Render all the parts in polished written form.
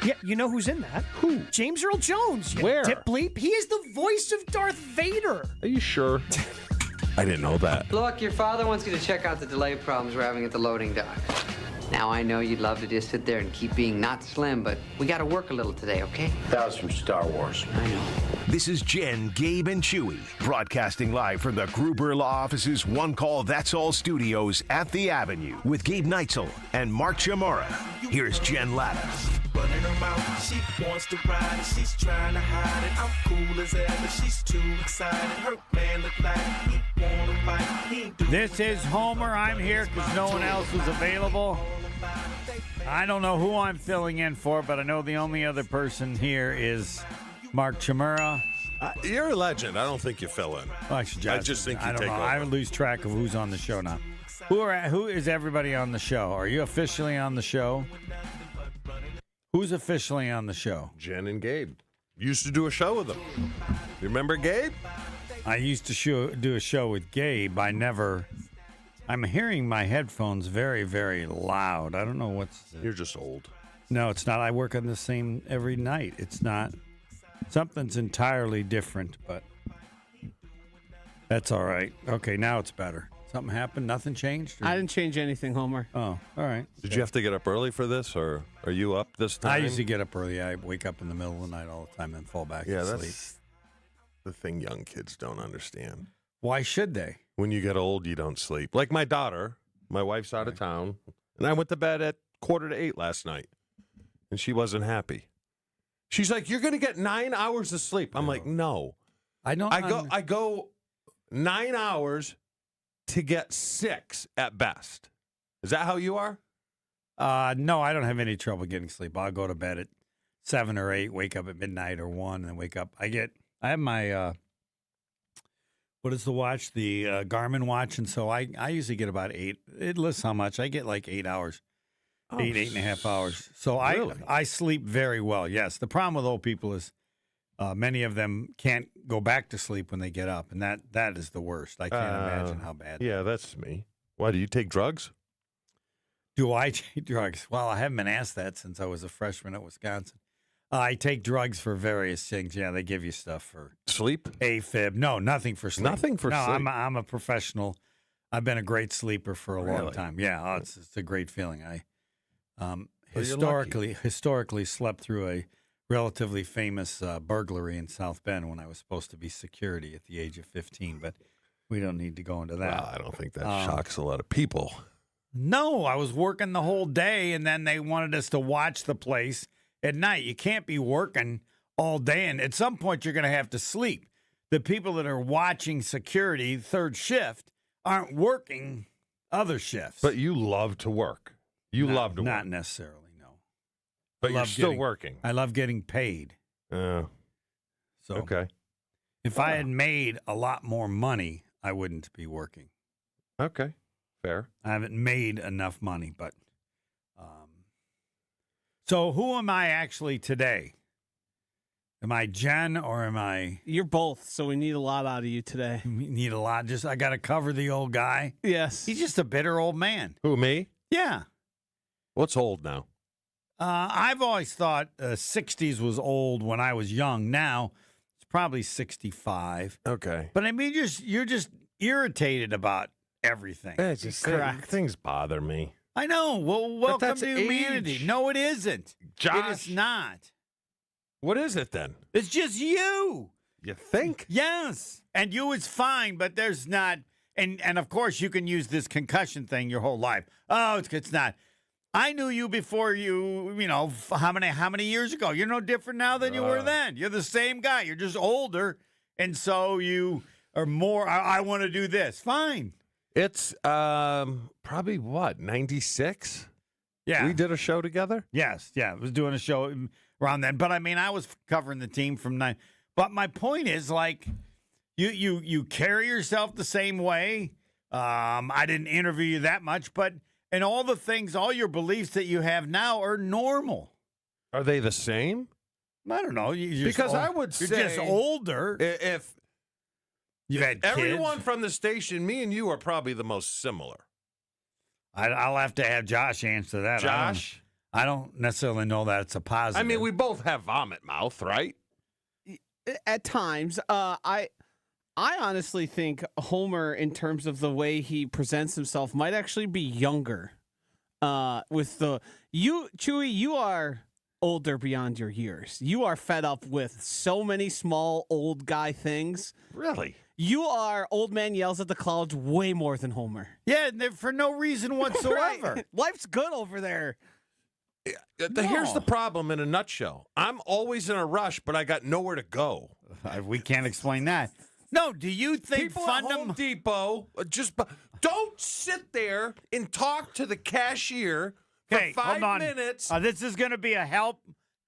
Yeah, you know who's in that? Who? James Earl Jones. You Where? Dip bleep. He is the voice of Darth Vader. Are you sure? I didn't know that. Look, your father wants you to check out the delay problems we're having at the loading dock. Now, I know you'd love to just sit there and keep being not slim, but we got to work a little today, okay? That was from Star Wars. I know. This is Jen, Gabe, and Chewy, broadcasting live from the Gruber Law Office's One Call That's All studios at the Avenue with Gabe Neitzel and Mark Chamorro. Here's Jen Latta. Running her mouth, she wants to ride it, she's trying to hide it. I'm cool as ever, she's too excited. Her man look like he wanna fight. He do This is Homer. I'm here because no one else was available. I don't know who I'm filling in for, but I know the only other person here is Mark Chamorro. You're a legend. I don't think you fill in. Well, I just think you I don't take know. over. I lose track of who's on the show now. Who is everybody on the show? Are you officially on the show? Who's officially on the show? Jen and Gabe. Used to do a show with them. You remember Gabe? I used to do a show with Gabe. I'm hearing my headphones very, very loud. I don't know what's... You're just old. No, it's not. I work on the same every night. It's not. Something's entirely different, but that's all right. Okay, now it's better. Something happened? Nothing changed? Or... I didn't change anything, Homer. Oh, all right. Did you have to get up early for this, or are you up this time? I usually get up early. I wake up in the middle of the night all the time and fall back to sleep. That's the thing young kids don't understand. Why should they? When you get old, you don't sleep. Like my daughter, my wife's out of town, and I went to bed at 7:45 last night, and she wasn't happy. She's like, "You're going to get 9 hours of sleep." I'm like, "No, I don't. I go 9 hours to get 6 at best." Is that how you are? No, I don't have any trouble getting sleep. I'll go to bed at 7 or 8, wake up at midnight or 1, and then wake up. I have my what is the watch? The Garmin watch, and so I usually get about 8. It lists how much. I get like 8 hours. 8.5 hours. So really? I sleep very well. Yes. The problem with old people is many of them can't go back to sleep when they get up, and that is the worst. I can't imagine how bad. Yeah, that's me. Why, do you take drugs? Do I take drugs? Well, I haven't been asked that since I was a freshman at Wisconsin. I take drugs for various things. Yeah, they give you stuff for Sleep? AFib. No, nothing for sleep. Nothing for no, sleep? I'm a professional. I've been a great sleeper for a long Really? time. Yeah, it's a great feeling. I Well, you're historically slept through a relatively famous burglary in South Bend when I was supposed to be security at the age of 15, but we don't need to go into that. Well, I don't think that shocks a lot of people. No, I was working the whole day, and then they wanted us to watch the place at night. You can't be working all day, and at some point you're going to have to sleep. The people that are watching security third shift aren't working other shifts. But you love to work. You love to work. Not necessarily, no. But I you're love still getting- working. I love getting paid. So okay. If I had made a lot more money, I wouldn't be working. Okay. Fair. I haven't made enough money, but so who am I actually today? Am I Jen or am I? You're both, so we need a lot out of you today. Need a lot. Just I got to cover the old guy. Yes. He's just a bitter old man. Who, me? Yeah. What's old now? I've always thought 60s was old when I was young. Now it's probably 65. Okay. But I mean, you're just irritated about everything. It's just Correct. Things bother me. I know. Well, welcome that's to humanity. age. No, it isn't. It Josh. is not. What is it then? It's just you. You think? Yes. And you is fine, but there's not. And of course, you can use this concussion thing your whole life. Oh, it's not. I knew you before you know, how many years ago? You're no different now than you were then. You're the same guy. You're just older. And so you are more, I want to do this. Fine. It's probably what, 96? Yeah. We did a show together? Yes. Yeah. I was doing a show around then. But I mean, I was covering the team from 9. But my point is, like, you carry yourself the same way. I didn't interview you that much, but and all the things, all your beliefs that you have now are normal. Are they the same? I don't know. Because I would you're say just older. If You've had kids. everyone from the station, me and you are probably the most similar. I'll have to have Josh answer that. Josh? I don't necessarily know that it's a positive. I mean, we both have vomit mouth, right? At times, I honestly think Homer, in terms of the way he presents himself, might actually be younger. Chewy, you are older beyond your years. You are fed up with so many small old guy things. Really? You are old man yells at the clouds way more than Homer. Yeah, for no reason whatsoever. Right. Life's good over there. Here's the problem in a nutshell. I'm always in a rush, but I got nowhere to go. We can't explain that. No, do you think People at Home Depot don't sit there and talk to the cashier for Okay, 5 hold on. minutes. This is going to be a help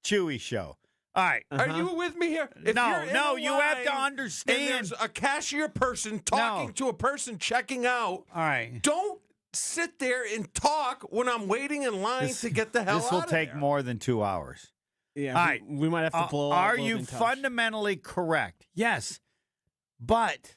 Chewy show. All right. Are you with me here? If No, you're in no, a you have to line understand. And there's a cashier person talking to a person checking out. All right. Don't sit there and talk when I'm waiting in line to get the hell out of there. This will take more than 2 hours. Yeah, All right. we might have to blow. Are you fundamentally correct? Yes. But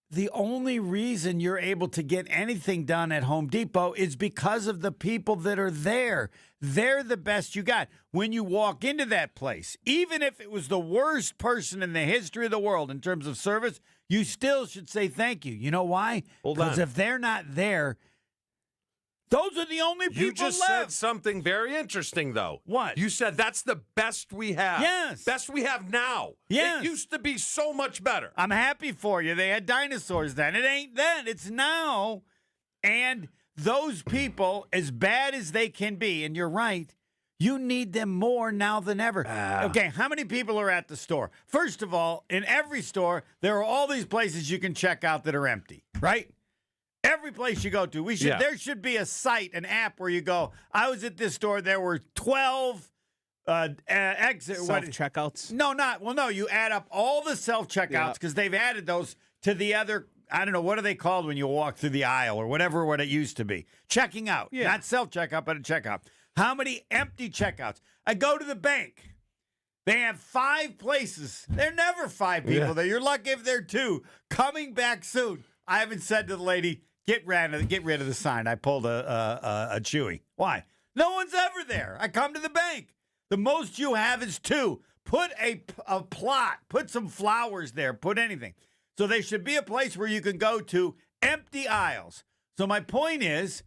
the only reason you're able to get anything done at Home Depot is because of the people that are there. They're the best you got. When you walk into that place, even if it was the worst person in the history of the world in terms of service, you still should say thank you. You know why? Because if they're not there, those are the only people You just said something very interesting, though. What? You said that's the best we have. Yes. Best we have now. Yes. It used to be so much better. I'm happy for you. They had dinosaurs then. It ain't then. It's now. And those people, as bad as they can be, and you're right, you need them more now than ever. Okay, how many people are at the store? First of all, in every store, there are all these places you can check out that are empty, right? Every place you go to, there should be a site, an app where you go, I was at this store, there were 12 self-checkouts? No, you add up all the self-checkouts because they've added those to the other, I don't know, what are they called when you walk through the aisle or whatever what it used to be? Checking out. Yeah. Not self-checkout, but a checkout. How many empty checkouts? I go to the bank. They have 5 places. There are never 5 people there. You're lucky if there are 2. Coming back soon. I haven't said to the lady, get rid of the sign. I pulled a Chewy. Why? No one's ever there. I come to the bank. The most you have is 2. Put a plot. Put some flowers there. Put anything. So there should be a place where you can go to empty aisles. So my point is,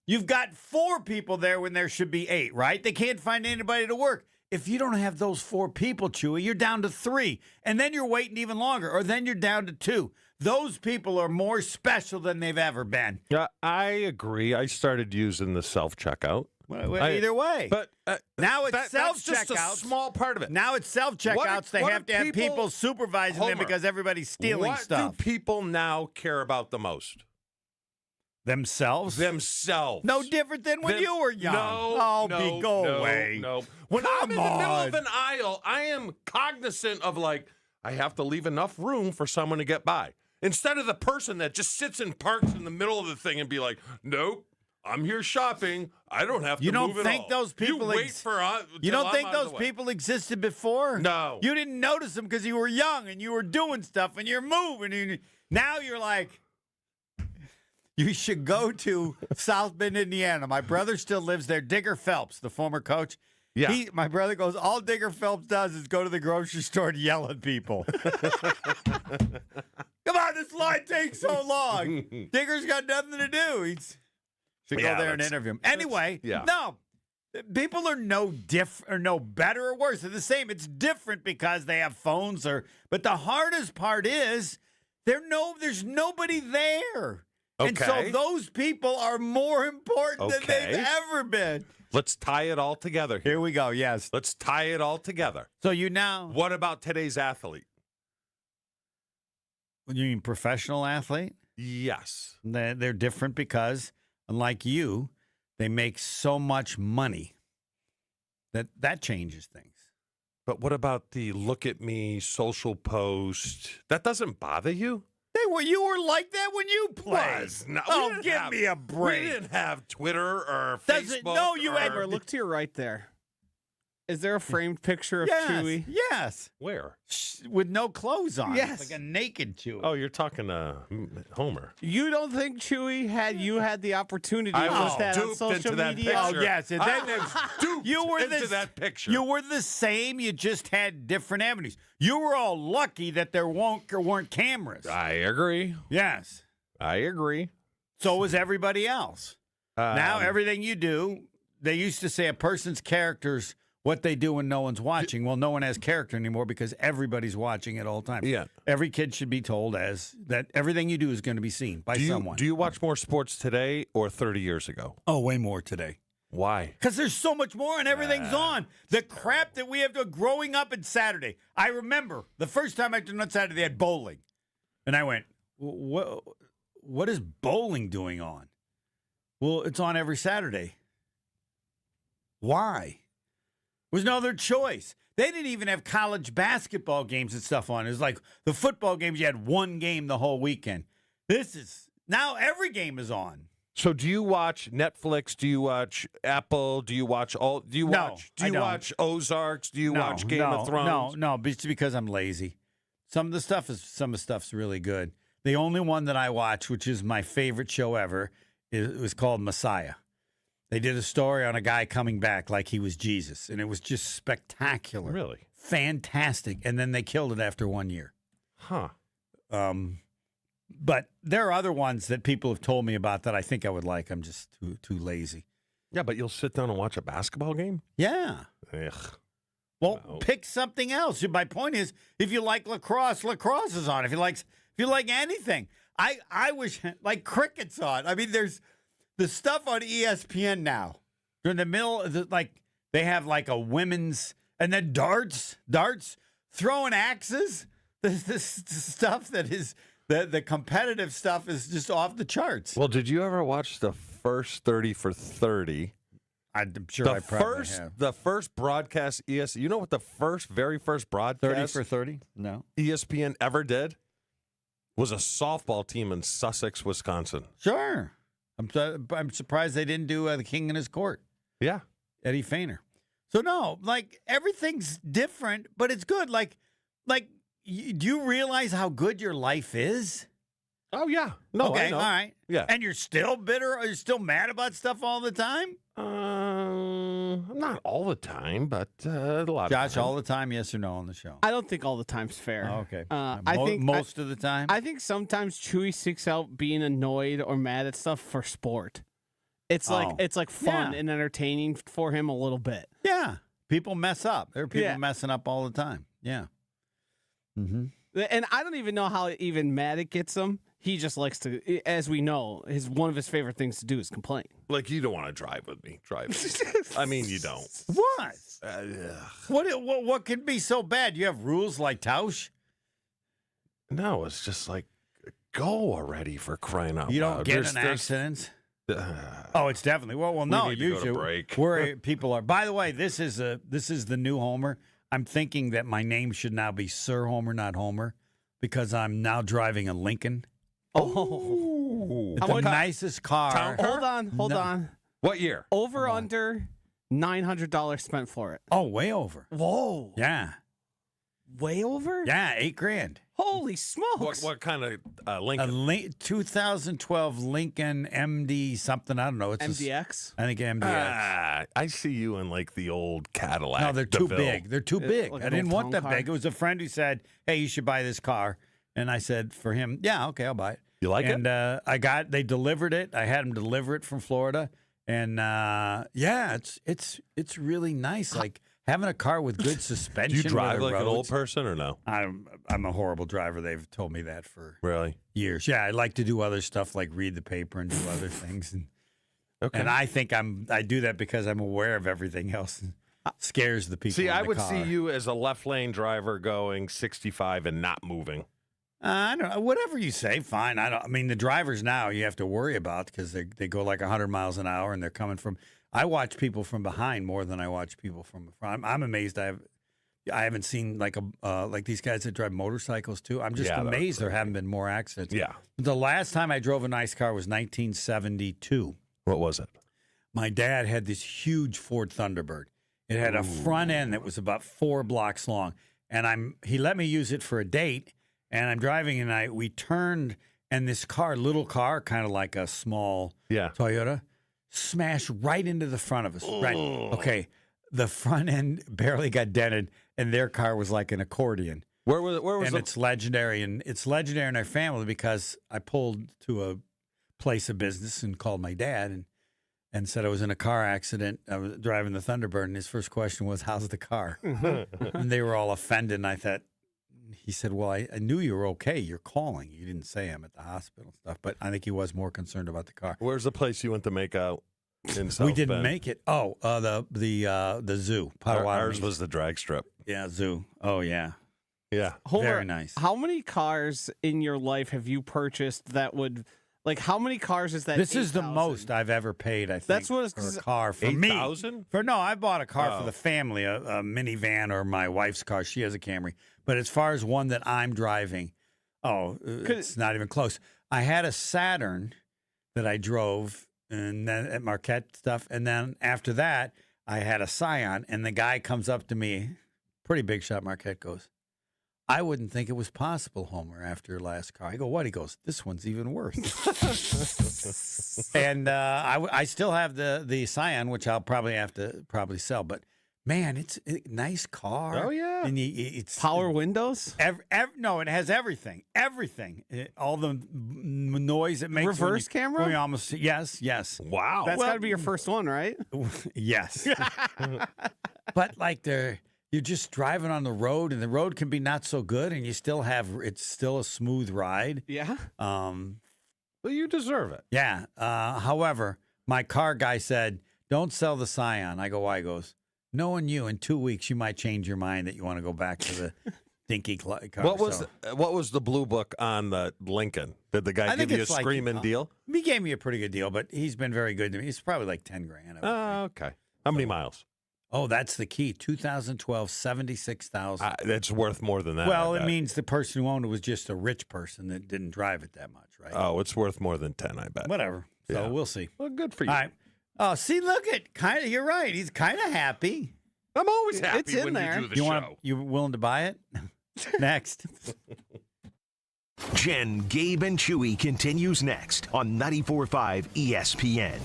you've got 4 people there when there should be 8, right? They can't find anybody to work. If you don't have those 4 people, Chewy, you're down to 3. And then you're waiting even longer. Or then you're down to 2. Those people are more special than they've ever been. Yeah, I agree. I started using the self-checkout. Well, either way. But now it's that's self-checkouts. just a small part of it. Now it's self-checkouts. They What have do to have people supervising them Homer, because everybody's stealing what stuff. do people now care about the most? Themselves? Themselves. No different than when you were young. Go away. No. When Come I'm in the middle on. of an aisle, I am cognizant of I have to leave enough room for someone to get by. Instead of the person that just sits and parks in the middle of the thing and be like, nope, I'm here shopping. I don't have to move at all. You don't think those people You don't think those people existed before? No. You didn't notice them because you were young and you were doing stuff and you're moving. And now you're like, you should go to South Bend, Indiana. My brother still lives there. Digger Phelps, the former coach. Yeah. My brother goes, all Digger Phelps does is go to the grocery store and yell at people. Come on, this line takes so long. Digger's got nothing to do. He's should go there and interview him. Anyway, no. People are no better or worse. They're the same. It's different because they have phones but the hardest part is there's nobody there. Okay. And so those people are more important than they've ever been. Let's tie it all together. Here we go, yes. Let's tie it all together. So you now... What about today's athlete? You mean professional athlete? Yes. They're different because, unlike you, they make so much money that changes things. But what about the look at me social post? That doesn't bother you? You were like that when you played. Give me a break. We didn't have Twitter or Facebook. You had. Look to your right there. Is there a framed picture of Yes, Chewy? yes, Where? with no clothes on. Yes. It's like a naked Chewy. Oh, you're talking Homer. You don't think Chewy had the opportunity I to was put that on duped social into that media? picture. Oh, yes, and I then- was duped You were into the- that picture. You were the same. You just had different avenues. You were all lucky that there weren't cameras. I agree. Yes. I agree. So was everybody else. Now Um, everything you do, they used to say a person's character's what they do when no one's watching. Well, no one has character anymore because everybody's watching at all times. Yeah. Every kid should be told as that everything you do is going to be seen by someone. Do you watch more sports today or 30 years ago? Oh, way more today. Why? Because there's so much more and everything's on. The crap that we have to growing up in Saturday. I remember the first time I turned on Saturday, they had bowling. And I went, what is bowling doing on? Well, it's on every Saturday. Why? There was no other choice. They didn't even have college basketball games and stuff on. It was like the football games, you had one game the whole weekend. Now every game is on. So do you watch Netflix? Do you watch Apple? Do you watch No, I don't. watch Ozarks? Do you watch Game of Thrones? No, it's because I'm lazy. Some of the stuff's really good. The only one that I watch, which is my favorite show ever, it was called Messiah. They did a story on a guy coming back like he was Jesus, and it was just spectacular. Really? Fantastic. And then they killed it after 1 year. Huh. But there are other ones that people have told me about that I think I would like. I'm just too lazy. Yeah, but you'll sit down and watch a basketball game? Yeah. Ugh. Well, No. pick something else. My point is, if you like lacrosse is on. If you like anything, I wish like cricket's on. I mean, there's the stuff on ESPN now. During the middle, they have like a women's and then darts, throwing axes. This stuff that is the competitive stuff is just off the charts. Well, did you ever watch the first 30 for 30? I'm sure I probably have. The first broadcast you know what the very first broadcast 30 for 30? No. ESPN ever did? Was a softball team in Sussex, Wisconsin. Sure. I'm surprised they didn't do The King in His Court. Yeah. Eddie Feiner. So no, like everything's different, but it's good. Do you realize how good your life is? Oh yeah. No, okay, I know. all right. Yeah. And you're still bitter? Are you still mad about stuff all the time? Not all the time, but a lot. Josh, of time. all the time, yes or no on the show? I don't think all the time's fair. Oh, okay. I think most of the time. I think sometimes Chewy seeks out being annoyed or mad at stuff for sport. It's like fun Yeah. and entertaining for him a little bit. Yeah. People mess up. There are people Yeah. messing up all the time. Yeah. Mm-hmm. And I don't even know how even mad it gets him. He just likes to, as we know, one of his favorite things to do is complain. Like you don't want to drive with me. I mean, you don't. What? Ugh. What can be so bad? You have rules like Tausch? No, it's just like go already for crying out You don't loud. get There's- in there's- accidents? uh, Oh, it's definitely no. need to go to Usually, break. where people are. By the way, this is the new Homer. I'm thinking that my name should now be Sir Homer, not Homer, because I'm now driving a Lincoln. Oh, It's the nicest car. hold on. What year? Over under $900 spent for it. Oh, way over. Whoa, Yeah, way over? yeah, $8,000. Holy smokes! What kind of A Lincoln? 2012 Lincoln MD something. I don't know. It's MDX. I think MDX. I see you in like the old Cadillac. No, they're too DeVille. big. They're too big. like I an didn't old want town that car? big. It was a friend who said, "Hey, you should buy this car," and I said for him, "Yeah, okay, I'll buy it." You like it? And they delivered it. I had them deliver it from Florida, and yeah, it's really nice. Like having a car with good suspension. Do you drive with like the an old roads. person or no? I'm a horrible driver. They've told me that for Really? years. Yeah, I like to do other stuff like read the paper and do other things. Okay. And I think I do that because I'm aware of everything else. And scares the people. See, in I the would car. see you as a left lane driver going 65 and not moving. I don't know. Whatever you say, fine. I mean, the drivers now you have to worry about because they go like 100 miles an hour and they're coming from. I watch people from behind more than I watch people from the front. I'm amazed. I haven't seen like these guys that drive motorcycles too. I'm just Yeah, they're amazed there haven't been more accidents. Yeah. The last time I drove a nice car was 1972. What was it? My dad had this huge Ford Thunderbird, It had a front end that was about 4 blocks long, and he let me use it for a date. And I'm driving, and we turned, and this little car, kind of like a small Toyota, smashed right into the front of us. Right. Okay. The front end barely got dented, and their car was like an accordion. Where was and it's legendary, and it's legendary in our family because I pulled to a place of business and called my dad and said I was in a car accident. I was driving the Thunderbird, and his first question was, "How's the car?" And they were all offended, and I thought, he said, "Well, I knew you were okay. You're calling. You didn't say I'm at the hospital and stuff." But I think he was more concerned about the car. Where's the place you went to make out in South We didn't Bend? make it. Oh, the zoo. Ours was the drag strip. Yeah, zoo. Oh, yeah. Yeah. Homer, Very nice. How many cars in your life have you purchased that would, like, how many cars is that? This is the 8,000? most I've ever paid, I think, That's what for a car for me. 8,000? No, I bought a car for the family, a minivan or my wife's car. She has a Camry. But as far as one that I'm driving, it's not even close. I had a Saturn that I drove and then at Marquette stuff. And then after that, I had a Scion. And the guy comes up to me, pretty big shot Marquette, goes, "I wouldn't think it was possible, Homer, after your last car." I go, "What?" He goes, "This one's even worse." And I still have the Scion, which I'll probably have to sell. But, man, it's a nice car. Oh, yeah. And it's Power windows? no, it has everything. Everything. All the noise it makes. Reverse camera? Yes. Wow. That's got to be your first one, right? Yes. But, like, you're just driving on the road, and the road can be not so good, and it's still a smooth ride. Yeah. Well, you deserve it. Yeah. However, my car guy said, "Don't sell the Scion." I go, "Why?" He goes, "Knowing you, in 2 weeks, you might change your mind that you want to go back to the dinky car." What was the blue book on the Lincoln? Did the guy give you a screaming deal? He gave me a pretty good deal, but he's been very good to me. It's probably like $10,000. Oh, okay. How many miles? Oh, that's the key. 2012, 76,000. It's worth more than that. Well, I it bet. means the person who owned it was just a rich person that didn't drive it that much, right? Oh, it's worth more than 10, I bet. Whatever. So Yeah. we'll see. Well, good for you. All right. Oh, see, look at you're right. He's kind of happy. I'm always happy It's in when there. you do the show. You willing to buy it? Next. Jen, Gabe, and Chewy continues next on 94.5 ESPN.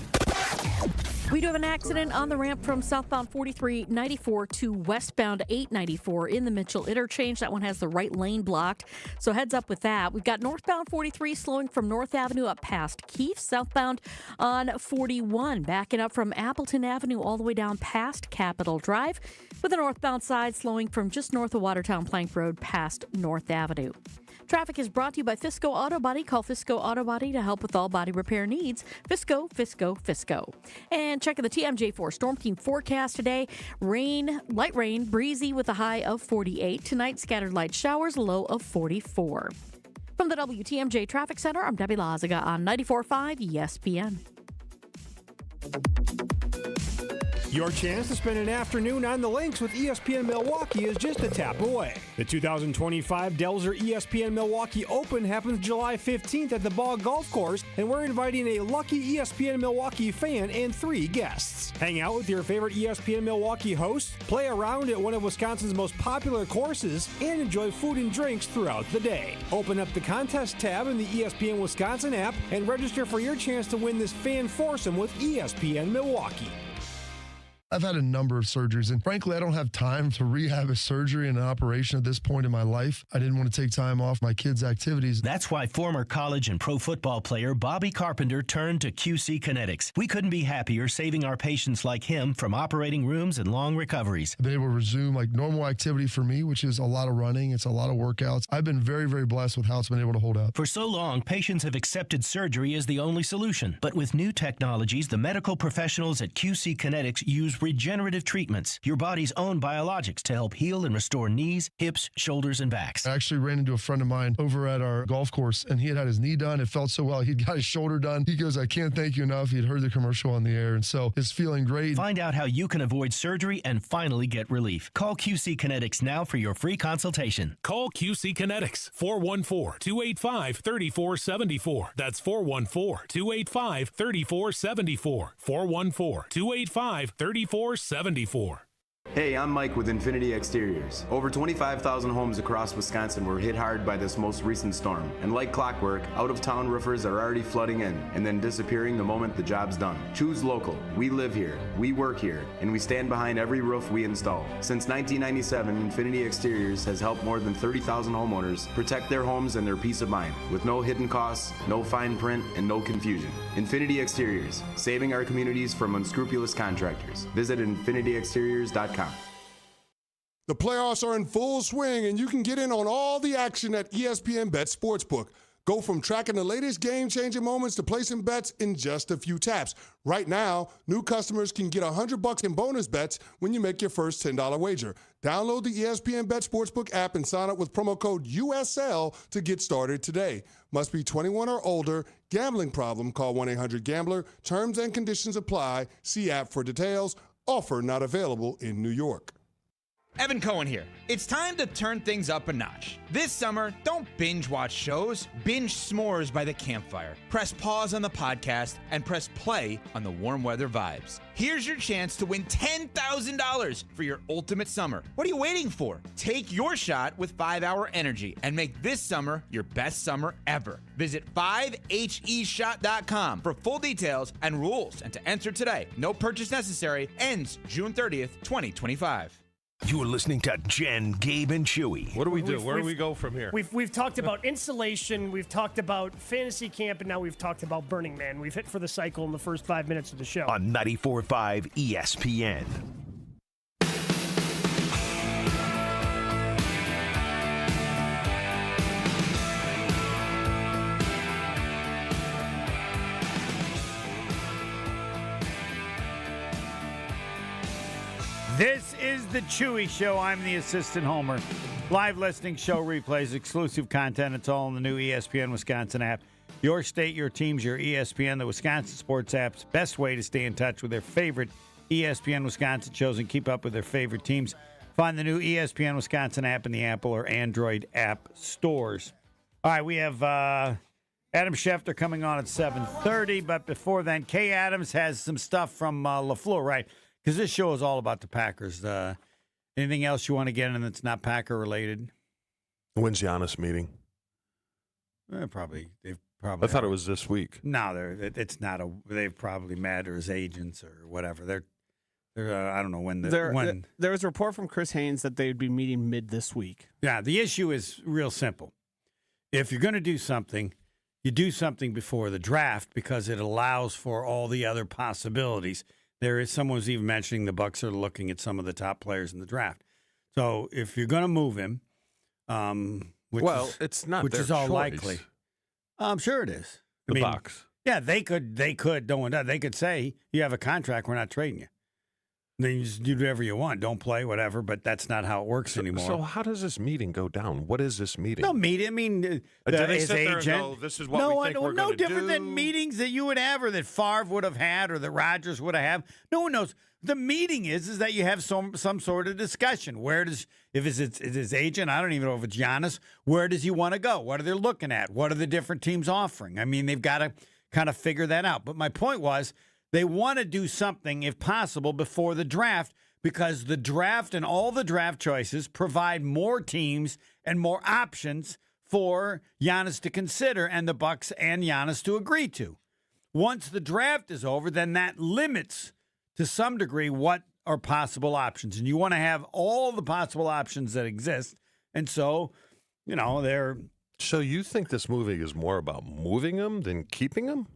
We do have an accident on the ramp from southbound 4394 to westbound 894 in the Mitchell interchange. That one has the right lane blocked, so heads up with that. We've got northbound 43 slowing from North Avenue up past Keefe, southbound on 41, backing up from Appleton Avenue all the way down past Capitol Drive, with the northbound side slowing from just north of Watertown Plank Road past North Avenue. Traffic is brought to you by Fisco Auto Body. Call Fisco Auto Body to help with all body repair needs. Fisco, Fisco, Fisco. And checking the TMJ4 Storm Team forecast today. Rain, light rain, breezy with a high of 48. Tonight, scattered light showers, low of 44. From the WTMJ Traffic Center, I'm Debbie Lazaga on 94.5 ESPN. Your chance to spend an afternoon on the links with ESPN Milwaukee is just a tap away. The 2025 Delzer ESPN Milwaukee Open happens July 15th at the Ball Golf Course, and we're inviting a lucky ESPN Milwaukee fan and 3 guests. Hang out with your favorite ESPN Milwaukee hosts, play around at one of Wisconsin's most popular courses, and enjoy food and drinks throughout the day. Open up the contest tab in the ESPN Wisconsin app and register for your chance to win this fan foursome with ESPN Milwaukee. I've had a number of surgeries, and frankly, I don't have time to rehab a surgery and an operation at this point in my life. I didn't want to take time off my kids' activities. That's why former college and pro football player Bobby Carpenter turned to QC Kinetics. We couldn't be happier saving our patients like him from operating rooms and long recoveries. I've been able to resume like normal activity for me, which is a lot of running. It's a lot of workouts. I've been very, very blessed with how it's been able to hold up. For so long, patients have accepted surgery as the only solution. But with new technologies, the medical professionals at QC Kinetics use regenerative treatments, your body's own biologics, to help heal and restore knees, hips, shoulders, and backs. I actually ran into a friend of mine over at our golf course, and he had his knee done. It felt so well. He'd got his shoulder done. He goes, "I can't thank you enough." He'd heard the commercial on the air, and so it's feeling great. Find out how you can avoid surgery and finally get relief. Call QC Kinetics now for your free consultation. Call QC Kinetics, 414-285-3474. That's 414-285-3474. 414-285-3474. Hey, I'm Mike with Infinity Exteriors. Over 25,000 homes across Wisconsin were hit hard by this most recent storm. And like clockwork, out-of-town roofers are already flooding in and then disappearing the moment the job's done. Choose local. We live here, we work here, and we stand behind every roof we install. Since 1997, Infinity Exteriors has helped more than 30,000 homeowners protect their homes and their peace of mind with no hidden costs, no fine print, and no confusion. Infinity Exteriors, saving our communities from unscrupulous contractors. Visit infinityexteriors.com. The playoffs are in full swing, and you can get in on all the action at ESPN Bet Sportsbook. Go from tracking the latest game-changing moments to placing bets in just a few taps. Right now, new customers can get $100 in bonus bets when you make your first $10 wager. Download the ESPN Bet Sportsbook app and sign up with promo code USL to get started today. Must be 21 or older. Gambling problem? Call 1-800-GAMBLER. Terms and conditions apply. See app for details. Offer not available in New York. Evan Cohen here. It's time to turn things up a notch. This summer, don't binge watch shows, binge s'mores by the campfire. Press pause on the podcast and press play on the warm weather vibes. Here's your chance to win $10,000 for your ultimate summer. What are you waiting for? Take your shot with 5-Hour Energy and make this summer your best summer ever. Visit 5heshot.com for full details and rules and to enter today. No purchase necessary. Ends June 30th, 2025. You're listening to Jen, Gabe, and Chewy. What do we do? Where do we go from here? We've talked about insulation, we've talked about fantasy camp, and now we've talked about Burning Man. We've hit for the cycle in the first 5 minutes of the show. On 94.5 ESPN. This is the Chewy Show. I'm the assistant homer. Live listening, show replays, exclusive content. It's all in the new ESPN Wisconsin app. Your state, your teams, your ESPN, the Wisconsin Sports app's best way to stay in touch with their favorite ESPN Wisconsin shows and keep up with their favorite teams. Find the new ESPN Wisconsin app in the Apple or Android app stores. All right, we have Adam Schefter coming on at 7:30, but before then, Kay Adams has some stuff from LaFleur, right? Because this show is all about the Packers. Anything else you want to get in that's not Packer related? When's Giannis meeting? They've probably. I thought it was this week. No, it's not. They've probably met or as agents or whatever. They're I don't know when. There was a report from Chris Haynes that they'd be meeting mid this week. Yeah, the issue is real simple. If you're going to do something, you do something before the draft because it allows for all the other possibilities. Someone was even mentioning the Bucs are looking at some of the top players in the draft. So if you're going to move him, it's not which their is all choice. likely. I'm sure it is. The Bucs. Yeah, they could. They could say you have a contract. We're not trading you. Then you just do whatever you want. Don't play, whatever. But that's not how it works anymore. So how does this meeting go down? What is this meeting? No meeting. I mean, do they his sit there agent. and go, this is what we think we're no going to do? different than meetings that you would have, or that Favre would have had, or that Rodgers would have had. No one knows. The meeting is that you have some sort of discussion. If it's his agent, I don't even know if it's Giannis. Where does he want to go? What are they looking at? What are the different teams offering? I mean, they've got to kind of figure that out. But my point was, they want to do something, if possible, before the draft. Because the draft and all the draft choices provide more teams and more options for Giannis to consider and the Bucs and Giannis to agree to. Once the draft is over, then that limits to some degree what are possible options. And you want to have all the possible options that exist. And so, they're... So you think this movie is more about moving him than keeping him?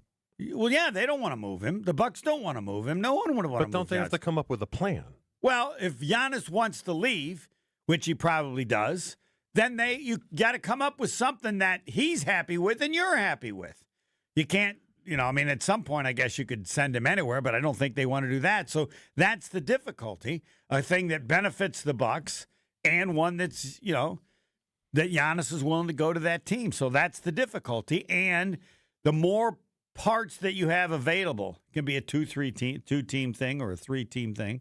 Well, yeah, they don't want to move him. The Bucs don't want to move him. No one would want to move him. But don't they have to come up with a plan? Well, if Giannis wants to leave, which he probably does, then you got to come up with something that he's happy with and you're happy with. You can't, at some point, I guess you could send him anywhere, but I don't think they want to do that. So that's the difficulty, a thing that benefits the Bucs and one that's, that Giannis is willing to go to that team. So that's the difficulty. And the more parts that you have available, it can be a two-team thing or a three-team thing.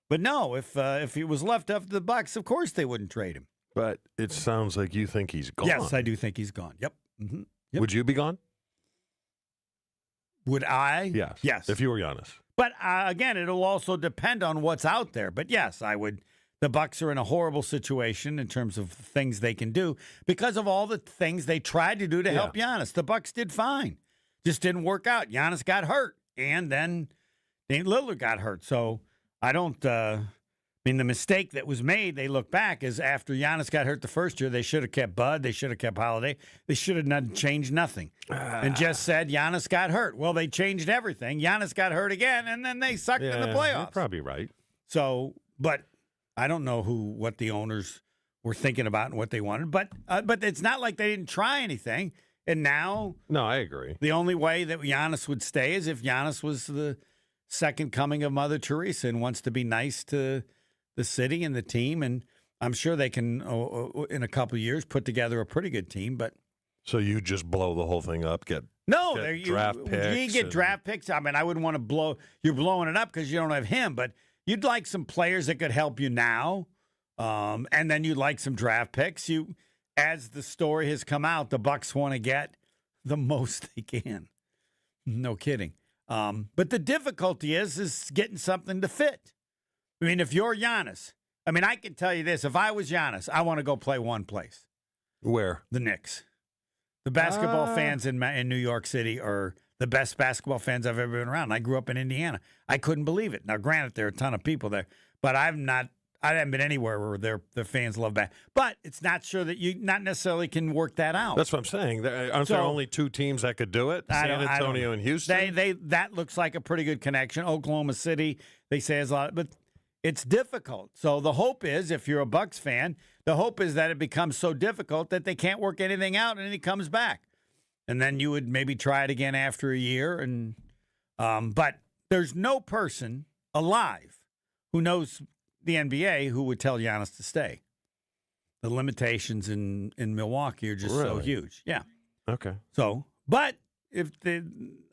But no, if he was left up to the Bucs, of course they wouldn't trade him. But it sounds like you think he's gone. Yes, I do think he's gone. Yep. Mm-hmm. Yep. Would you be gone? Would I? Yes. Yes. If you were Giannis. But again, it'll also depend on what's out there. But yes, I would. The Bucs are in a horrible situation in terms of things they can do because of all the things they tried to do to help Giannis. The Bucs did fine, just didn't work out. Giannis got hurt, and then Dame Lillard got hurt. So I don't. I mean, the mistake that was made, they look back, is after Giannis got hurt the first year, they should have kept Bud, they should have kept Holiday, they should have not changed nothing, and just said Giannis got hurt. Well, they changed everything. Giannis got hurt again, and then they sucked in the playoffs. You're probably right. So, but I don't know what the owners were thinking about and what they wanted, but it's not like they didn't try anything. And now, no, I agree. The only way that Giannis would stay is if Giannis was the second coming of Mother Teresa and wants to be nice to the city and the team, and I'm sure they can, in a couple of years, put together a pretty good team. But so you just blow the whole thing up, get draft picks. You get draft picks. I mean, I wouldn't want to blow. You're blowing it up because you don't have him, but you'd like some players that could help you now, and then you'd like some draft picks. As the story has come out, the Bucs want to get the most they can. No kidding. But the difficulty is getting something to fit. I mean, if you're Giannis, I mean, I can tell you this. If I was Giannis, I want to go play one place. Where? The Knicks. The basketball fans in New York City are the best basketball fans I've ever been around. I grew up in Indiana. I couldn't believe it. Now, granted, there are a ton of people there, but I haven't been anywhere where their fans love basketball. But it's not sure that you not necessarily can work that out. That's what I'm saying. Aren't there only two teams that could do it? San Antonio and Houston? That looks like a pretty good connection. Oklahoma City, they say, has a lot, but it's difficult. So the hope is, if you're a Bucs fan, the hope is that it becomes so difficult that they can't work anything out and he comes back. And then you would maybe try it again after a year. And but there's no person alive who knows the NBA who would tell Giannis to stay. The limitations in Milwaukee are just so huge. Yeah. Okay. So, but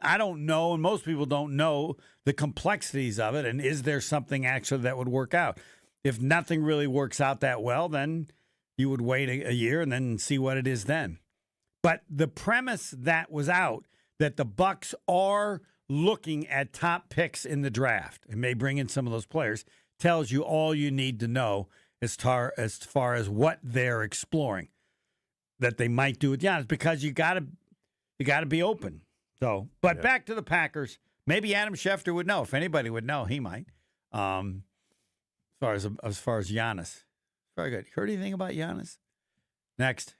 I don't know, and most people don't know the complexities of it, and is there something actually that would work out? If nothing really works out that well, then you would wait a year and then see what it is then. But the premise that was out, that the Bucs are looking at top picks in the draft and may bring in some of those players, tells you all you need to know as far as what they're exploring that they might do with Giannis, because you got to be open. So, but back to the Packers. Maybe Adam Schefter would know. If anybody would know, he might. As far as Giannis, very good. Heard anything about Giannis? Next.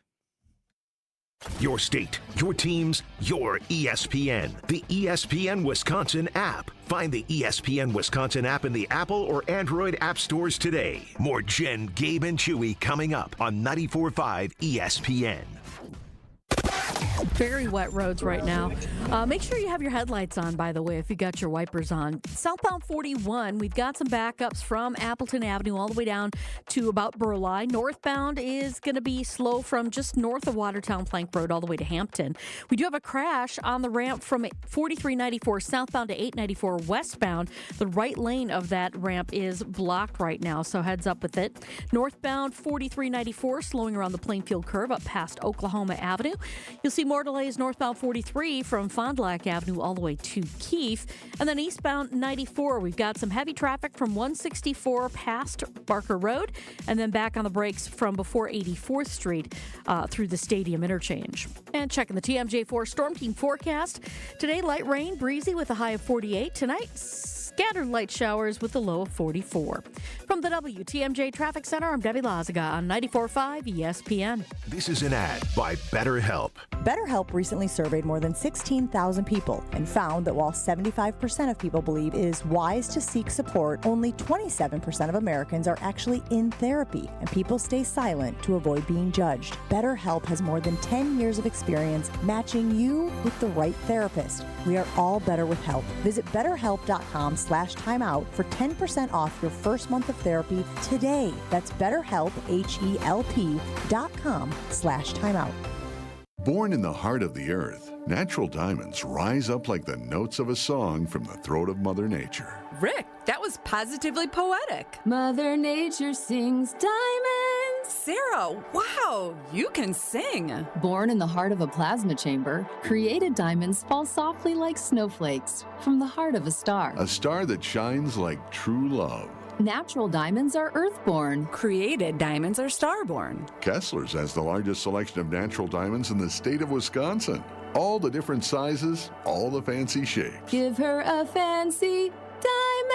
Your state, your teams, your ESPN. The ESPN Wisconsin app. Find the ESPN Wisconsin app in the Apple or Android app stores today. More Jen, Gabe, and Chewy coming up on 94.5 ESPN. Very wet roads right now. Make sure you have your headlights on, by the way, if you got your wipers on. Southbound 41, we've got some backups from Appleton Avenue all the way down to about Burleigh. Northbound is going to be slow from just north of Watertown Plank Road all the way to Hampton. We do have a crash on the ramp from 4394 southbound to 894 westbound. The right lane of that ramp is blocked right now, so heads up with it. Northbound 4394 slowing around the Plainfield curve up past Oklahoma Avenue. You'll see more delays northbound 43 from Fond du Lac Avenue all the way to Keefe. And then eastbound 94, we've got some heavy traffic from 164 past Barker Road, and then back on the brakes from before 84th Street through the Stadium interchange. And checking the TMJ4 Storm Team forecast. Today, light rain, breezy with a high of 48. Tonight, scattered light showers with a low of 44. From the WTMJ Traffic Center, I'm Debbie Lazaga on 94.5 ESPN. This is an ad by BetterHelp. BetterHelp recently surveyed more than 16,000 people and found that while 75% of people believe it is wise to seek support, only 27% of Americans are actually in therapy, and people stay silent to avoid being judged. BetterHelp has more than 10 years of experience matching you with the right therapist. We are all better with help. Visit BetterHelp.com/timeout for 10% off your first month of therapy today. That's BetterHelp, HELP.com/timeout. Born in the heart of the earth, natural diamonds rise up like the notes of a song from the throat of Mother Nature. Rick, that was positively poetic. Mother Nature sings diamonds Sarah, wow, you can sing. Born in the heart of a plasma chamber, created diamonds fall softly like snowflakes from the heart of a star. A star that shines like true love. Natural diamonds are earthborn. Created diamonds are starborn. Kessler's has the largest selection of natural diamonds in the state of Wisconsin. All the different sizes, all the fancy shapes. Give her a fancy diamond.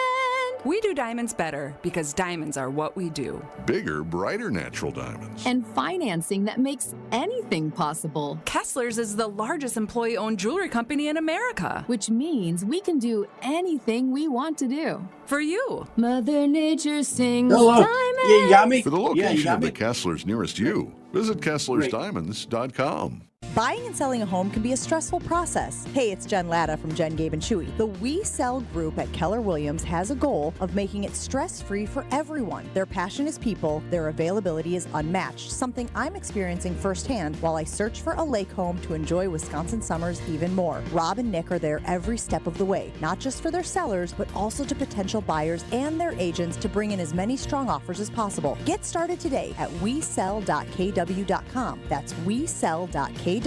We do diamonds better because diamonds are what we do. Bigger, brighter natural diamonds. And financing that makes anything possible. Kessler's is the largest employee-owned jewelry company in America. Which means we can do anything we want to do. For you. Mother Nature sings Hello. diamonds. Yeah, you got me? For the location you got of the me? Kessler's nearest you, visit KesslersDiamonds.com. Buying and selling a home can be a stressful process. Hey, it's Jen Latta from Jen, Gabe, and Chewy. The We Sell group at Keller Williams has a goal of making it stress-free for everyone. Their passion is people, their availability is unmatched, something I'm experiencing firsthand while I search for a lake home to enjoy Wisconsin summers even more. Rob and Nick are there every step of the way, not just for their sellers, but also to potential buyers and their agents to bring in as many strong offers as possible. Get started today at wesell.kw.com. That's wesell.kw.com.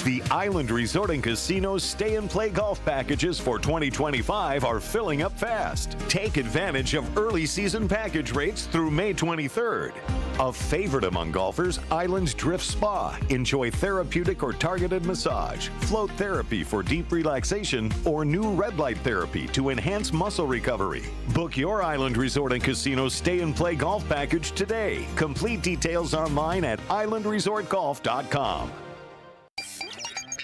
The Island Resort and Casino's Stay and Play golf packages for 2025 are filling up fast. Take advantage of early season package rates through May 23rd. A favorite among golfers, Island Drift Spa. Enjoy therapeutic or targeted massage, float therapy for deep relaxation, or new red light therapy to enhance muscle recovery. Book your Island Resort and Casino Stay and Play golf package today. Complete details online at islandresortgolf.com.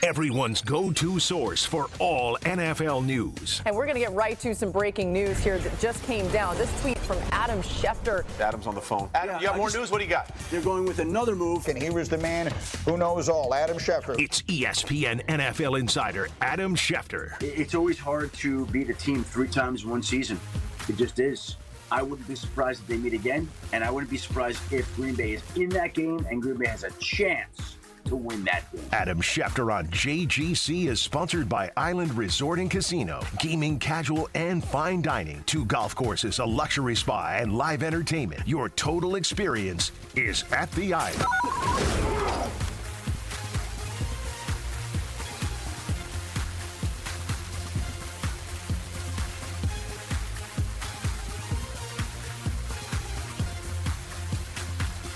Everyone's go-to source for all NFL news. And we're going to get right to some breaking news here that just came down. This tweet from Adam Schefter. Adam's on the phone. Adam, you got more news? What do you got? They're going with another move. And he was the man who knows all, Adam Schefter. It's ESPN NFL insider Adam Schefter. It's always hard to beat a team 3 times in one season. It just is. I wouldn't be surprised if they meet again, and I wouldn't be surprised if Green Bay is in that game and Green Bay has a chance to win that game. Adam Schefter on JGC is sponsored by Island Resort and Casino. Gaming, casual, and fine dining. 2 golf courses, a luxury spa, and live entertainment. Your total experience is at the Island.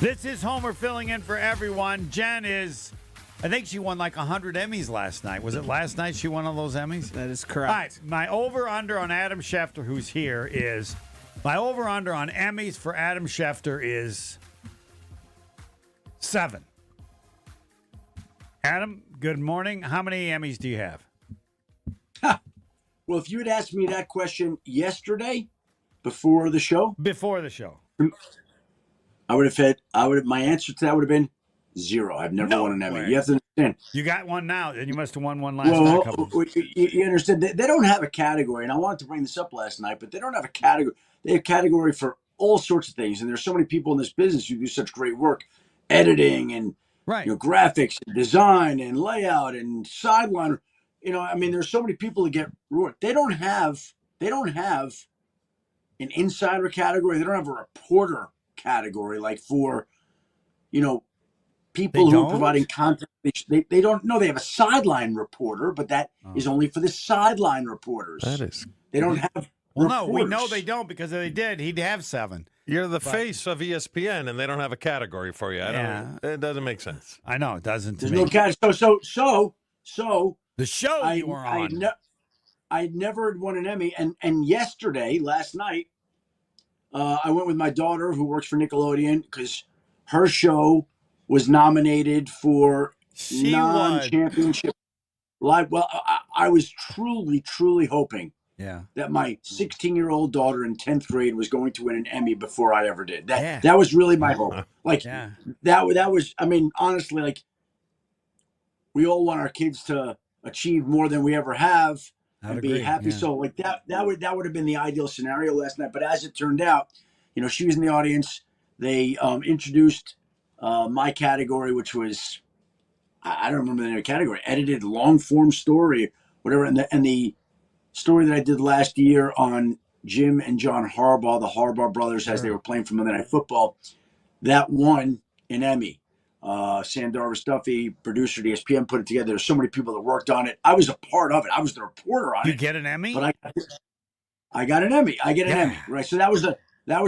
This is Homer filling in for everyone. Jen is, I think she won like 100 Emmys last night. Was it last night she won all those Emmys? That is correct. All right, my over-under on Adam Schefter, who's here, is, my over-under on Emmys for Adam Schefter is 7. Adam, good morning. How many Emmys do you have? Well, if you had asked me that question yesterday, before the show, I would have my answer to that would have been 0. I've never won an Emmy. way. You have to understand. You got one now, and you must have won one last night. You understand? They don't have a category, and I wanted to bring this up last night, but they don't have a category. They have a category for all sorts of things, and there's so many people in this business who do such great work, editing and graphics, and design, and layout, and sideline. I mean, there's so many people that get ruined. They don't have an insider category. They don't have a reporter category like for people who are providing content. They don't know. They have a sideline reporter, but that is only for the sideline reporters. They don't have Well, no, we know they don't, because if they did, he'd have 7. You're the face of ESPN, and they don't have a category for you. It doesn't make sense. I know it doesn't. There's no category. So the show you were on. I never had won an Emmy, and yesterday, last night, I went with my daughter who works for Nickelodeon because her show was nominated for non-championship live. Well, I was truly hoping that my 16-year-old daughter in 10th grade was going to win an Emmy before I ever did. That was really my hope. That was, I mean, honestly, like, we all want our kids to achieve more than we ever have and be happy. So like that would have been the ideal scenario last night. But as it turned out, she was in the audience. They introduced my category, which was, I don't remember the name of the category, edited long form story, whatever. And the story that I did last year on Jim and John Harbaugh, the Harbaugh brothers, as they were playing for Monday Night Football. That won an Emmy. Sandor Stuffy, producer at ESPN, put it together. There's so many people that worked on it. I was a part of it. I was the reporter on it. You get an Emmy? But I got an Emmy. I get an Emmy, right? So that was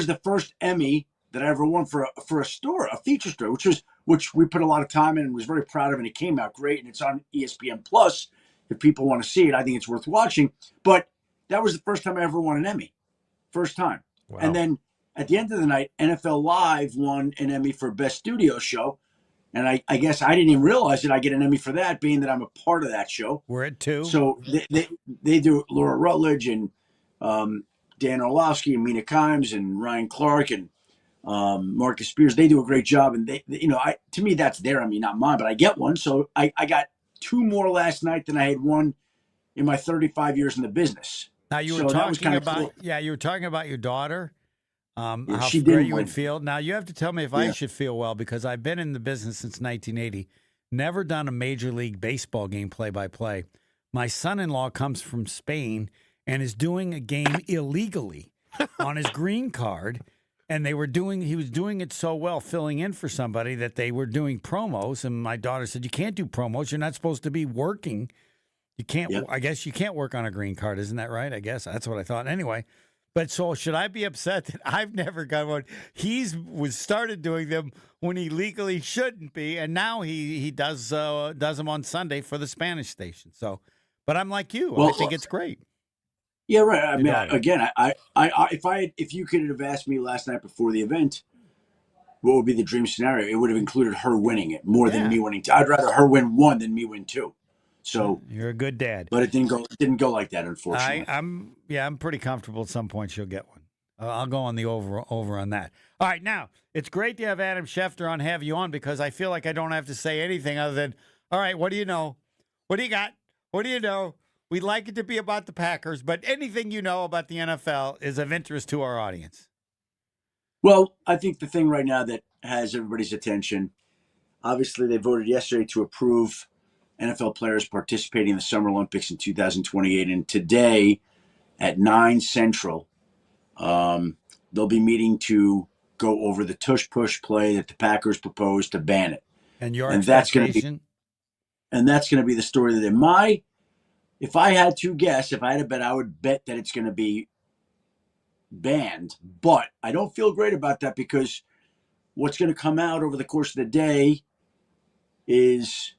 the first Emmy that I ever won for a story, a feature story, which we put a lot of time in and was very proud of, and it came out great, and it's on ESPN Plus. If people want to see it, I think it's worth watching. But that was the first time I ever won an Emmy. First time. Wow. And then at the end of the night, NFL Live won an Emmy for Best Studio Show. And I guess I didn't even realize that I get an Emmy for that, being that I'm a part of that show. We're at 2. So they do Laura Rutledge and Dan Orlovsky and Mina Kimes and Ryan Clark and Marcus Spears. They do a great job. And to me, that's their Emmy, not mine, but I get one. So I got 2 more last night than I had won in my 35 years in the business. Now you were talking about, you were talking about your daughter. How great you would feel. Now, you have to tell me if I should feel well, because I've been in the business since 1980, never done a Major League Baseball game play-by-play. My son-in-law comes from Spain and is doing a game illegally on his green card, and he was doing it so well, filling in for somebody, that they were doing promos, and my daughter said, you can't do promos. You're not supposed to be working. You can't. Yep. I guess you can't work on a green card. Isn't that right? I guess that's what I thought. Anyway. But so should I be upset that I've never got one? Was started doing them when he legally shouldn't be, and now he does them on Sunday for the Spanish station. So, but I'm like you. I think it's great. Yeah, right. I mean, again, if you could have asked me last night before the event, what would be the dream scenario? It would have included her winning it more than me winning. I'd rather her win 1 than me win 2. So you're a good dad, but it didn't go like that, unfortunately. I'm pretty comfortable. At some point, she'll get one. I'll go on the over on that. All right, now it's great to have Adam Schefter on, have you on, because I feel like I don't have to say anything other than, all right, what do you know? What do you got? What do you know? We'd like it to be about the Packers, but anything you know about the NFL is of interest to our audience. Well, I think the thing right now that has everybody's attention, obviously, they voted yesterday to approve NFL players participating in the Summer Olympics in 2028. And today at 9 Central, they'll be meeting to go over the tush-push play that the Packers proposed to ban it. And your expectation? That's going to be the story of the day. If I had to guess, if I had to bet, I would bet that it's going to be banned. But I don't feel great about that, because what's going to come out over the course of the day is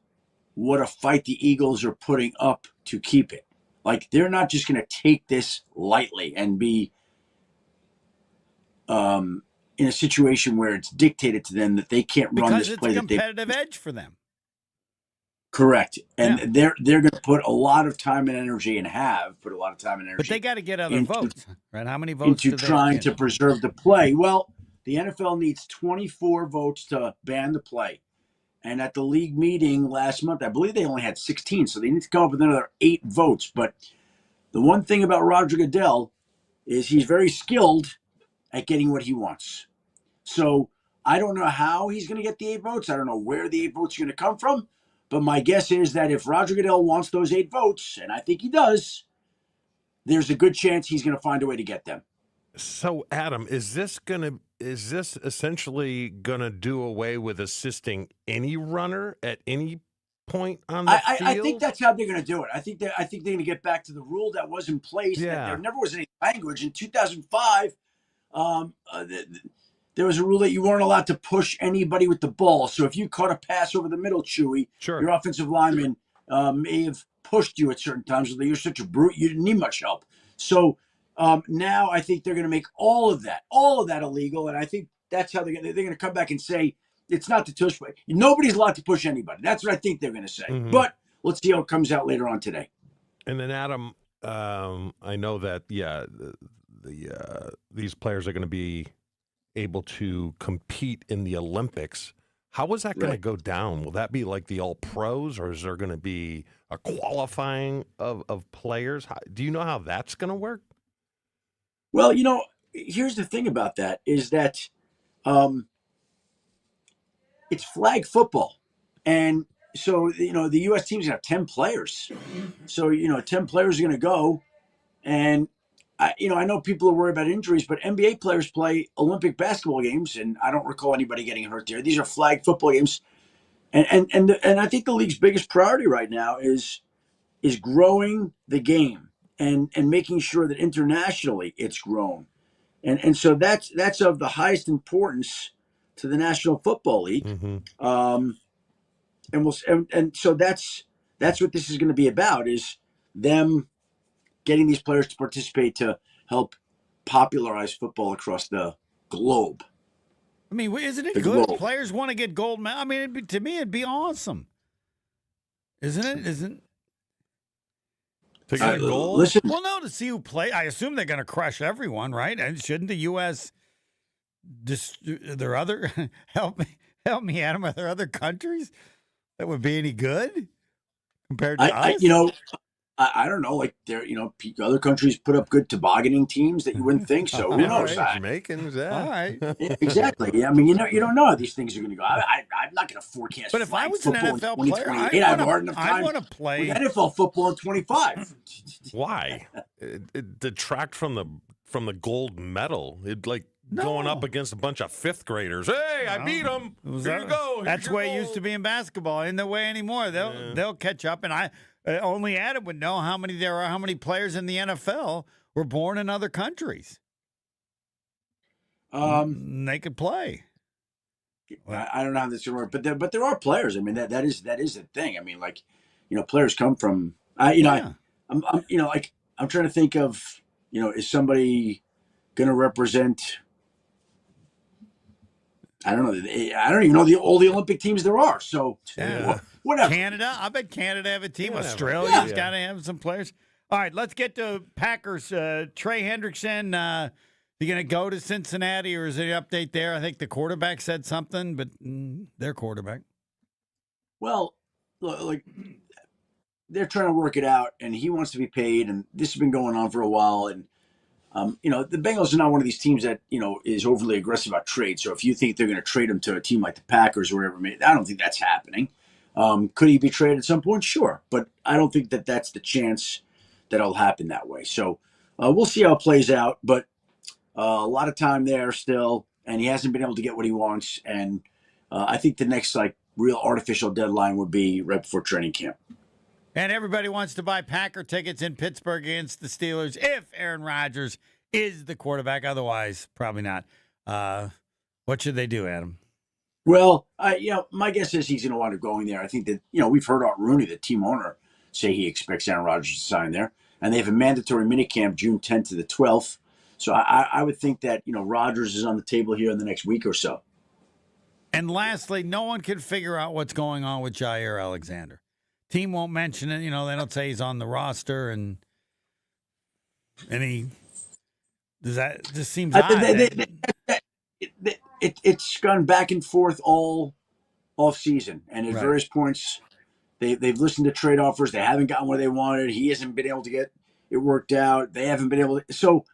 what a fight the Eagles are putting up to keep it. Like, they're not just going to take this lightly and be in a situation where it's dictated to them that they can't run this play. Because it's a competitive edge for them. Correct. And they're going to put a lot of time and energy, and have put a lot of time and energy. But they got to get other votes, right? How many votes into trying to preserve the play? Well, the NFL needs 24 votes to ban the play. And at the league meeting last month, I believe they only had 16, so they need to come up with another 8 votes. But the one thing about Roger Goodell is he's very skilled at getting what he wants. So I don't know how he's going to get the 8 votes. I don't know where the 8 votes are going to come from. But my guess is that if Roger Goodell wants those 8 votes, and I think he does, there's a good chance he's going to find a way to get them. So, Adam, is this essentially going to do away with assisting any runner at any point on the field? I think that's how they're going to do it. I think they're going to get back to the rule that was in place. Yeah. That there never was any language. In 2005, there was a rule that you weren't allowed to push anybody with the ball. So if you caught a pass over the middle, Chewy, your offensive lineman may have pushed you at certain times. You're such a brute, you didn't need much help. So now I think they're going to make all of that illegal, and I think that's how they're going to come back and say it's not the tush. Nobody's allowed to push anybody. That's what I think they're going to say. Mm-hmm. But let's see how it comes out later on today. And then, Adam, I know that these players are going to be able to compete in the Olympics. How is that going to go down? Will that be like the all pros, or is there going to be a qualifying of players? Do you know how that's going to work? Well, here's the thing about that is that it's flag football. And so, the U.S. team's going to have 10 players. So, 10 players are going to go. And I know people are worried about injuries, but NBA players play Olympic basketball games, and I don't recall anybody getting hurt there. These are flag football games, and I think the league's biggest priority right now is growing the game and making sure that internationally it's grown, and so that's of the highest importance to the National Football League. And so that's what this is going to be about, is them getting these players to participate to help popularize football across the globe. I mean, isn't it The good? globe. Players want to get gold medal. I mean, to me, it'd be awesome. Isn't it? Isn't to get gold? Listen, well, no, to see who play. I assume they're going to crush everyone, right? And shouldn't the U.S. There other help me, Adam? Are there other countries that would be any good compared to us? I don't know. Like other countries put up good tobogganing teams that you wouldn't think. So who knows? Jamaicans, yeah. All right. Yeah, exactly. Yeah, I mean, you don't know how these things are going to go. I'm not going to forecast. But if I was an football NFL in player, 2028. I have a hard enough I time want to play with NFL football in 25. Why? It detract from the gold medal. It going up against a bunch of fifth graders. Hey, I beat them. Here you go. That's the way it used to be in basketball. Ain't the way anymore. They'll catch up, and only Adam would know how many there are. How many players in the NFL were born in other countries? They could play. I don't know how this is going to work, but there are players. I mean, that is a thing. I mean, players come from. I'm trying to think of, is somebody going to represent? I don't know. I don't even know all the Olympic teams there are. So whatever. Canada. I bet Canada have a team. Australia's got to have some players. All right, let's get to Packers. Trey Hendrickson. You going to go to Cincinnati, or is there an update there? I think the quarterback said something, but their quarterback. Well, they're trying to work it out, and he wants to be paid, and this has been going on for a while. And the Bengals are not one of these teams that is overly aggressive about trade. So if you think they're going to trade him to a team like the Packers or whatever, I don't think that's happening. Could he be traded at some point? Sure, but I don't think that that's the chance that it'll happen that way. So we'll see how it plays out, but. A lot of time there still, and he hasn't been able to get what he wants. And I think the next real artificial deadline would be right before training camp. And everybody wants to buy Packer tickets in Pittsburgh against the Steelers if Aaron Rodgers is the quarterback. Otherwise, probably not. What should they do, Adam? Well, my guess is he's going to wind up going there. I think that we've heard Art Rooney, the team owner, say he expects Aaron Rodgers to sign there, and they have a mandatory minicamp June 10th to the 12th. So I would think that, Rodgers is on the table here in the next week or so. And lastly, no one can figure out what's going on with Jair Alexander. Team won't mention it. They don't say he's on the roster, and that just seems odd. It's gone back and forth all off season, and at various points they've listened to trade offers. They haven't gotten what they wanted. He hasn't been able to get it worked out. They haven't been able to. So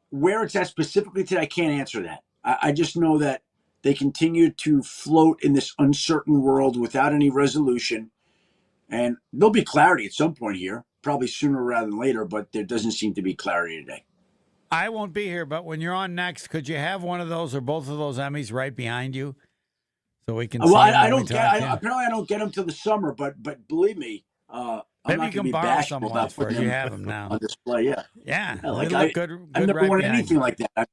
where it's at specifically today, I can't answer that. I just know that they continue to float in this uncertain world without any resolution. And there'll be clarity at some point here, probably sooner rather than later, but there doesn't seem to be clarity today. I won't be here, but when you're on next, could you have one of those or both of those Emmys right behind you so we can see them apparently I don't get them till the summer, but believe me, maybe you can borrow someone for you. have them now on display. Yeah. I've never won anything like that.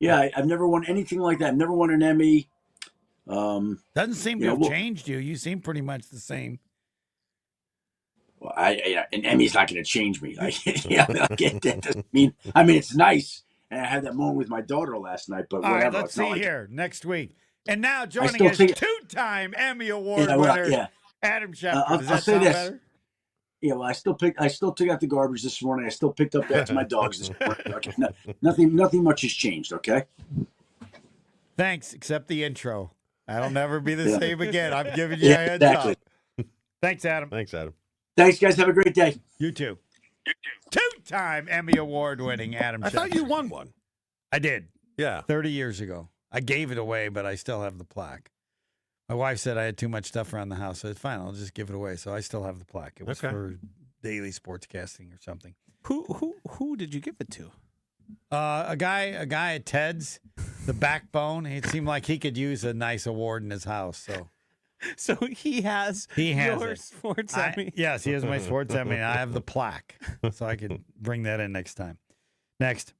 I've never won anything like that. I've never won an Emmy. Doesn't seem to have changed you. You seem pretty much the same. Well, an Emmy's not going to change me. That doesn't mean. I mean, it's nice, and I had that moment with my daughter last night. But all whatever. Right, let's see here next week. And now joining us, two-time Emmy Award winner, Adam Schefter. Does that sound better? Yeah, well, I still took out the garbage this morning. I still picked up after my dogs this morning. Okay? Nothing much has changed. Okay. Thanks, except the intro. I'll never be the same again. I'm giving you a heads up. Thanks, Adam. Thanks, Adam. Thanks, guys. Have a great day. You too. Two-time Emmy Award-winning Adam Schefter. I thought you won one. I did. Yeah. 30 years ago. I gave it away, but I still have the plaque. My wife said I had too much stuff around the house, so it's fine. I'll just give it away. So I still have the plaque. It was for daily sportscasting or something. Who did you give it to? A guy at Ted's, the Backbone. It seemed like he could use a nice award in his house. So he has your sports Emmy. Yes, he has my sports Emmy. I have the plaque, so I can bring that in next time. Next.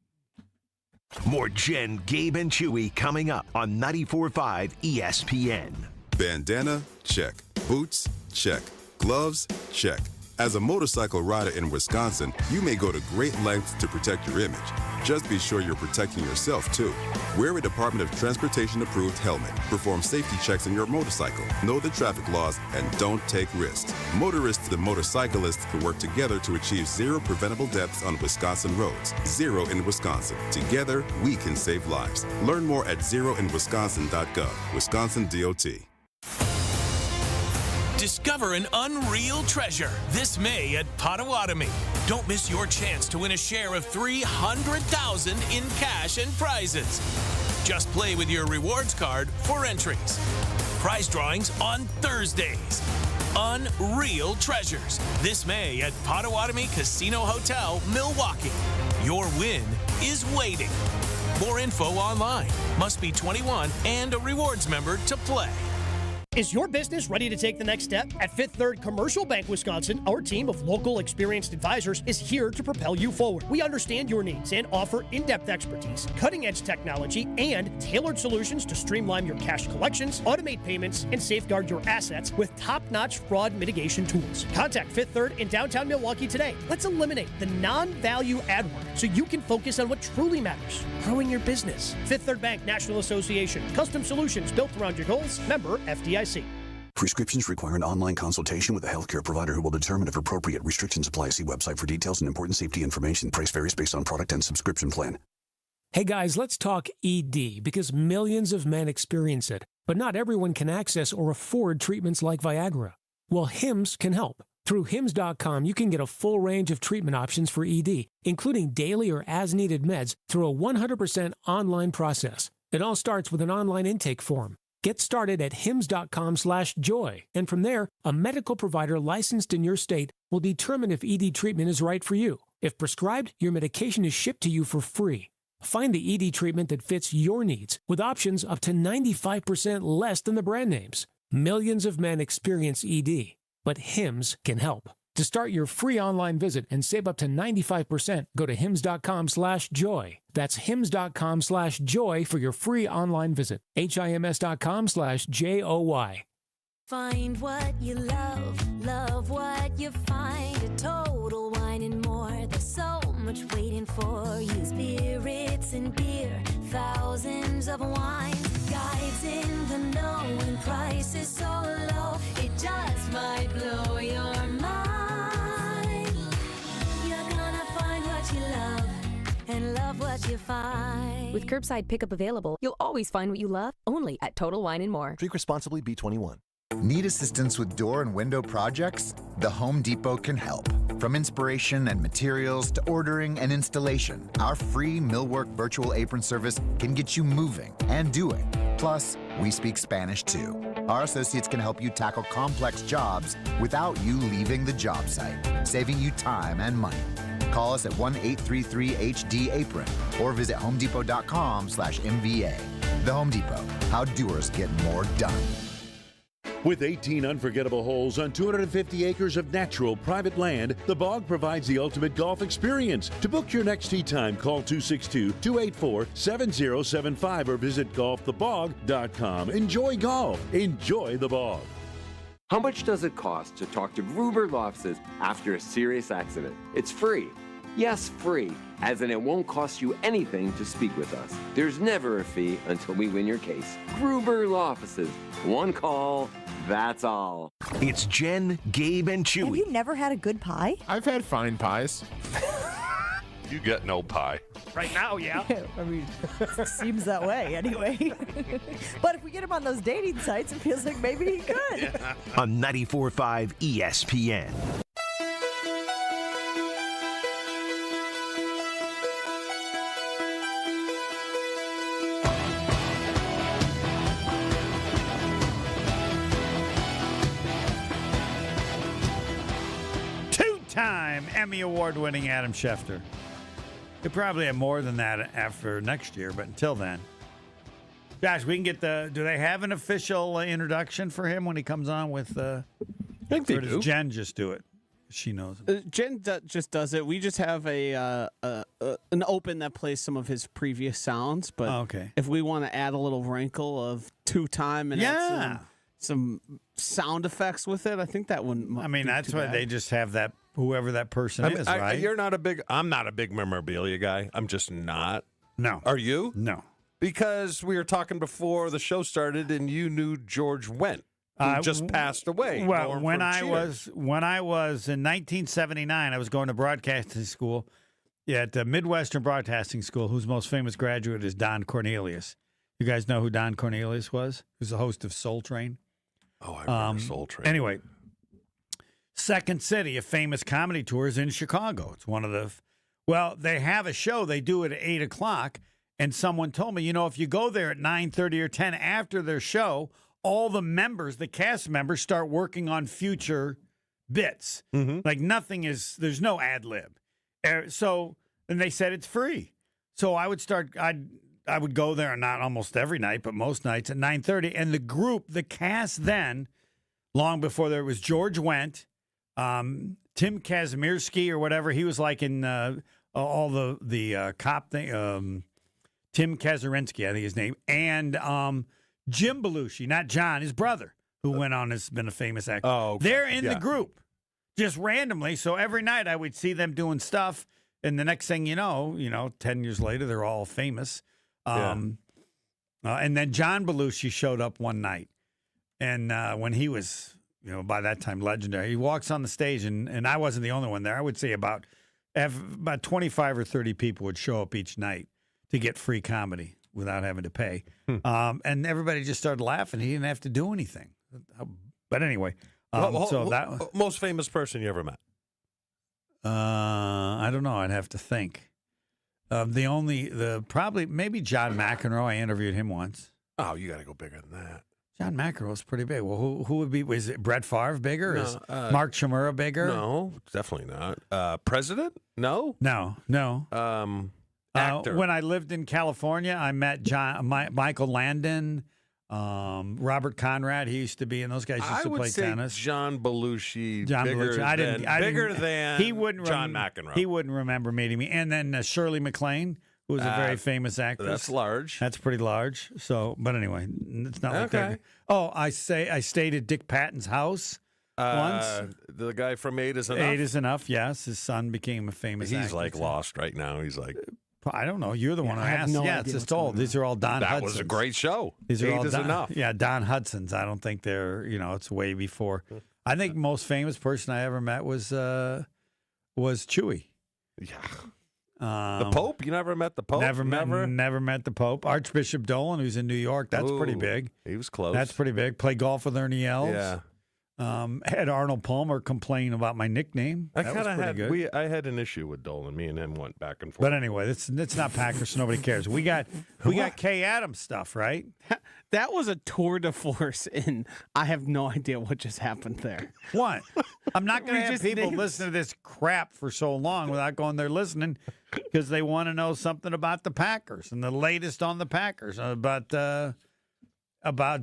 More Jen, Gabe, and Chewy coming up on 94.5 ESPN. Bandana? Check. Boots? Check. Gloves? Check. As a motorcycle rider in Wisconsin, you may go to great lengths to protect your image. Just be sure you're protecting yourself, too. Wear a Department of Transportation-approved helmet. Perform safety checks on your motorcycle. Know the traffic laws and don't take risks. Motorists and motorcyclists can work together to achieve zero preventable deaths on Wisconsin roads. Zero in Wisconsin. Together, we can save lives. Learn more at zeroinwisconsin.gov. Wisconsin DOT. Discover an unreal treasure this May at Potawatomi. Don't miss your chance to win a share of $300,000 in cash and prizes. Just play with your rewards card for entries. Prize drawings on Thursdays. Unreal treasures this May at Potawatomi Casino Hotel, Milwaukee. Your win is waiting. More info online. Must be 21 and a rewards member to play. Is your business ready to take the next step? At Fifth Third Commercial Bank Wisconsin, our team of local experienced advisors is here to propel you forward. We understand your needs and offer in-depth expertise, cutting-edge technology, and tailored solutions to streamline your cash collections, automate payments, and safeguard your assets with top-notch fraud mitigation tools. Contact Fifth Third in downtown Milwaukee today. Let's eliminate the non-value ad work so you can focus on what truly matters, growing your business. Fifth Third Bank National Association. Custom solutions built around your goals. Member FDIC. Prescriptions require an online consultation with a healthcare provider who will determine if appropriate. Restrictions apply. See website for details and important safety information. Price varies based on product and subscription plan. Hey guys, let's talk ED because millions of men experience it, but not everyone can access or afford treatments like Viagra. Well, Hims can help. Through Hims.com, you can get a full range of treatment options for ED, including daily or as-needed meds through a 100% online process. It all starts with an online intake form. Get started at hims.com/joy, and from there, a medical provider licensed in your state will determine if ED treatment is right for you. If prescribed, your medication is shipped to you for free. Find the ED treatment that fits your needs, with options up to 95% less than the brand names. Millions of men experience ED, but Hims can help. To start your free online visit and save up to 95%, go to hims.com/joy. That's hims.com/joy for your free online visit. HIMS.com/JOY. Find what you love, love what you find. A Total Wine and More. There's so much waiting for you. Spirits and beer, thousands of wines. Guides in the know and prices so low. It just might blow your mind. You're gonna find what you love and love what you find. With curbside pickup available, you'll always find what you love, only at Total Wine and More. Drink responsibly, B21. Need assistance with door and window projects? The Home Depot can help. From inspiration and materials to ordering and installation, our free Millwork virtual apron service can get you moving and doing. Plus, we speak Spanish too. Our associates can help you tackle complex jobs without you leaving the job site, saving you time and money. Call us at 1-833-HD-APRON or visit homedepot.com/MVA. The Home Depot, how doers get more done. With 18 unforgettable holes on 250 acres of natural private land, the Bog provides the ultimate golf experience. To book your next tee time, call 262-284-7075 or visit golfthebog.com. Enjoy golf. Enjoy the Bog. How much does it cost to talk to Gruber Law Offices after a serious accident? It's free. Yes, free, as in it won't cost you anything to speak with us. There's never a fee until we win your case. Gruber Law Offices. One call, that's all. It's Jen, Gabe, and Chewy. Have you never had a good pie? I've had fine pies. You get no pie. Right now, yeah. I mean, it seems that way anyway. But if we get him on those dating sites, it feels like maybe he could. Yeah. On 94.5 ESPN. Emmy Award-winning Adam Schefter. He'll probably have more than that after next year, but until then. Josh, we can get do they have an official introduction for him when he comes on with, I think they or does do. Jen just do it? She knows him. Jen just does it. We just have an open that plays some of his previous sounds. But okay. If we want to add a little wrinkle of two-time and add some sound effects with it, I think that wouldn't. I mean, that's why they just have that, whoever that person is, right? I'm not a big memorabilia guy. I'm just not. No. Are you? No. Because we were talking before the show started, and you knew George Wendt, who just passed away. Well, when I was in 1979, I was going to broadcasting school at Midwestern Broadcasting School, whose most famous graduate is Don Cornelius. You guys know who Don Cornelius was? He was the host of Soul Train. Oh, I remember Soul Train. Anyway, Second City, a famous comedy tour, is in Chicago. It's one of the they have a show. They do it at 8 o'clock. And someone told me, if you go there at 9:30 or 10 after their show, all the members, the cast members, start working on future bits. Mm-hmm. Like there's no ad lib. And they said it's free. So I would I would go there, not almost every night, but most nights at 9:30. And the cast then, long before there was George Wendt, Tim Kazimierski or whatever. He was like in all the cop thing. Tim Kazurinsky, I think his name, and Jim Belushi, not John, his brother, who went on has been a famous actor. Oh, okay. They're in the group, just randomly. So every night I would see them doing stuff, and the next thing you know, 10 years later, they're all famous. And then John Belushi showed up one night, and when he was, by that time legendary, he walks on the stage, and I wasn't the only one there. I would say about 25 or 30 people would show up each night to get free comedy without having to pay. And everybody just started laughing. He didn't have to do anything. But anyway, most famous person you ever met? I don't know. I'd have to think. Probably maybe John McEnroe. I interviewed him once. Oh, you got to go bigger than that. John McEnroe's pretty big. Well, who would be? Was it Brett Favre bigger? No, is Mark Chmura bigger? No, definitely not. President? No. No. Actor. When I lived in California, I met Michael Landon, Robert Conrad. He used to be, and those guys used to play tennis. John Belushi. Bigger than he wouldn't John McEnroe. He wouldn't remember meeting me. And then Shirley MacLaine, who was a very famous actress. That's large. That's pretty large. So, but anyway, it's not like that. Oh, I stayed at Dick Patton's house once. The guy from 8 is Enough. 8 is Enough. Yes, his son became a famous actor. He's like lost right now. He's like. I don't know. You're the one who asked. No it's just old. These are all Don Hudsons. That was a great show. These are all is Enough. Yeah, Don Hudsons. I don't think they're, it's way before. I think most famous person I ever met was Chewy. Yeah. The Pope? You never met the Pope? Never met the Pope. Archbishop Dolan, who's in New York. That's pretty big. He was close. That's pretty big. Play golf with Ernie Els. Yeah. Had Arnold Palmer complain about my nickname. I That was pretty good. I had an issue with Dolan. Me and him went back and forth. But anyway, it's not Packers, so nobody cares. We got Kay Adams stuff, right? That was a tour de force, and I have no idea what just happened there. What? I'm not going to have people listen to this crap for so long without going there listening because they want to know something about the Packers and the latest on the Packers, about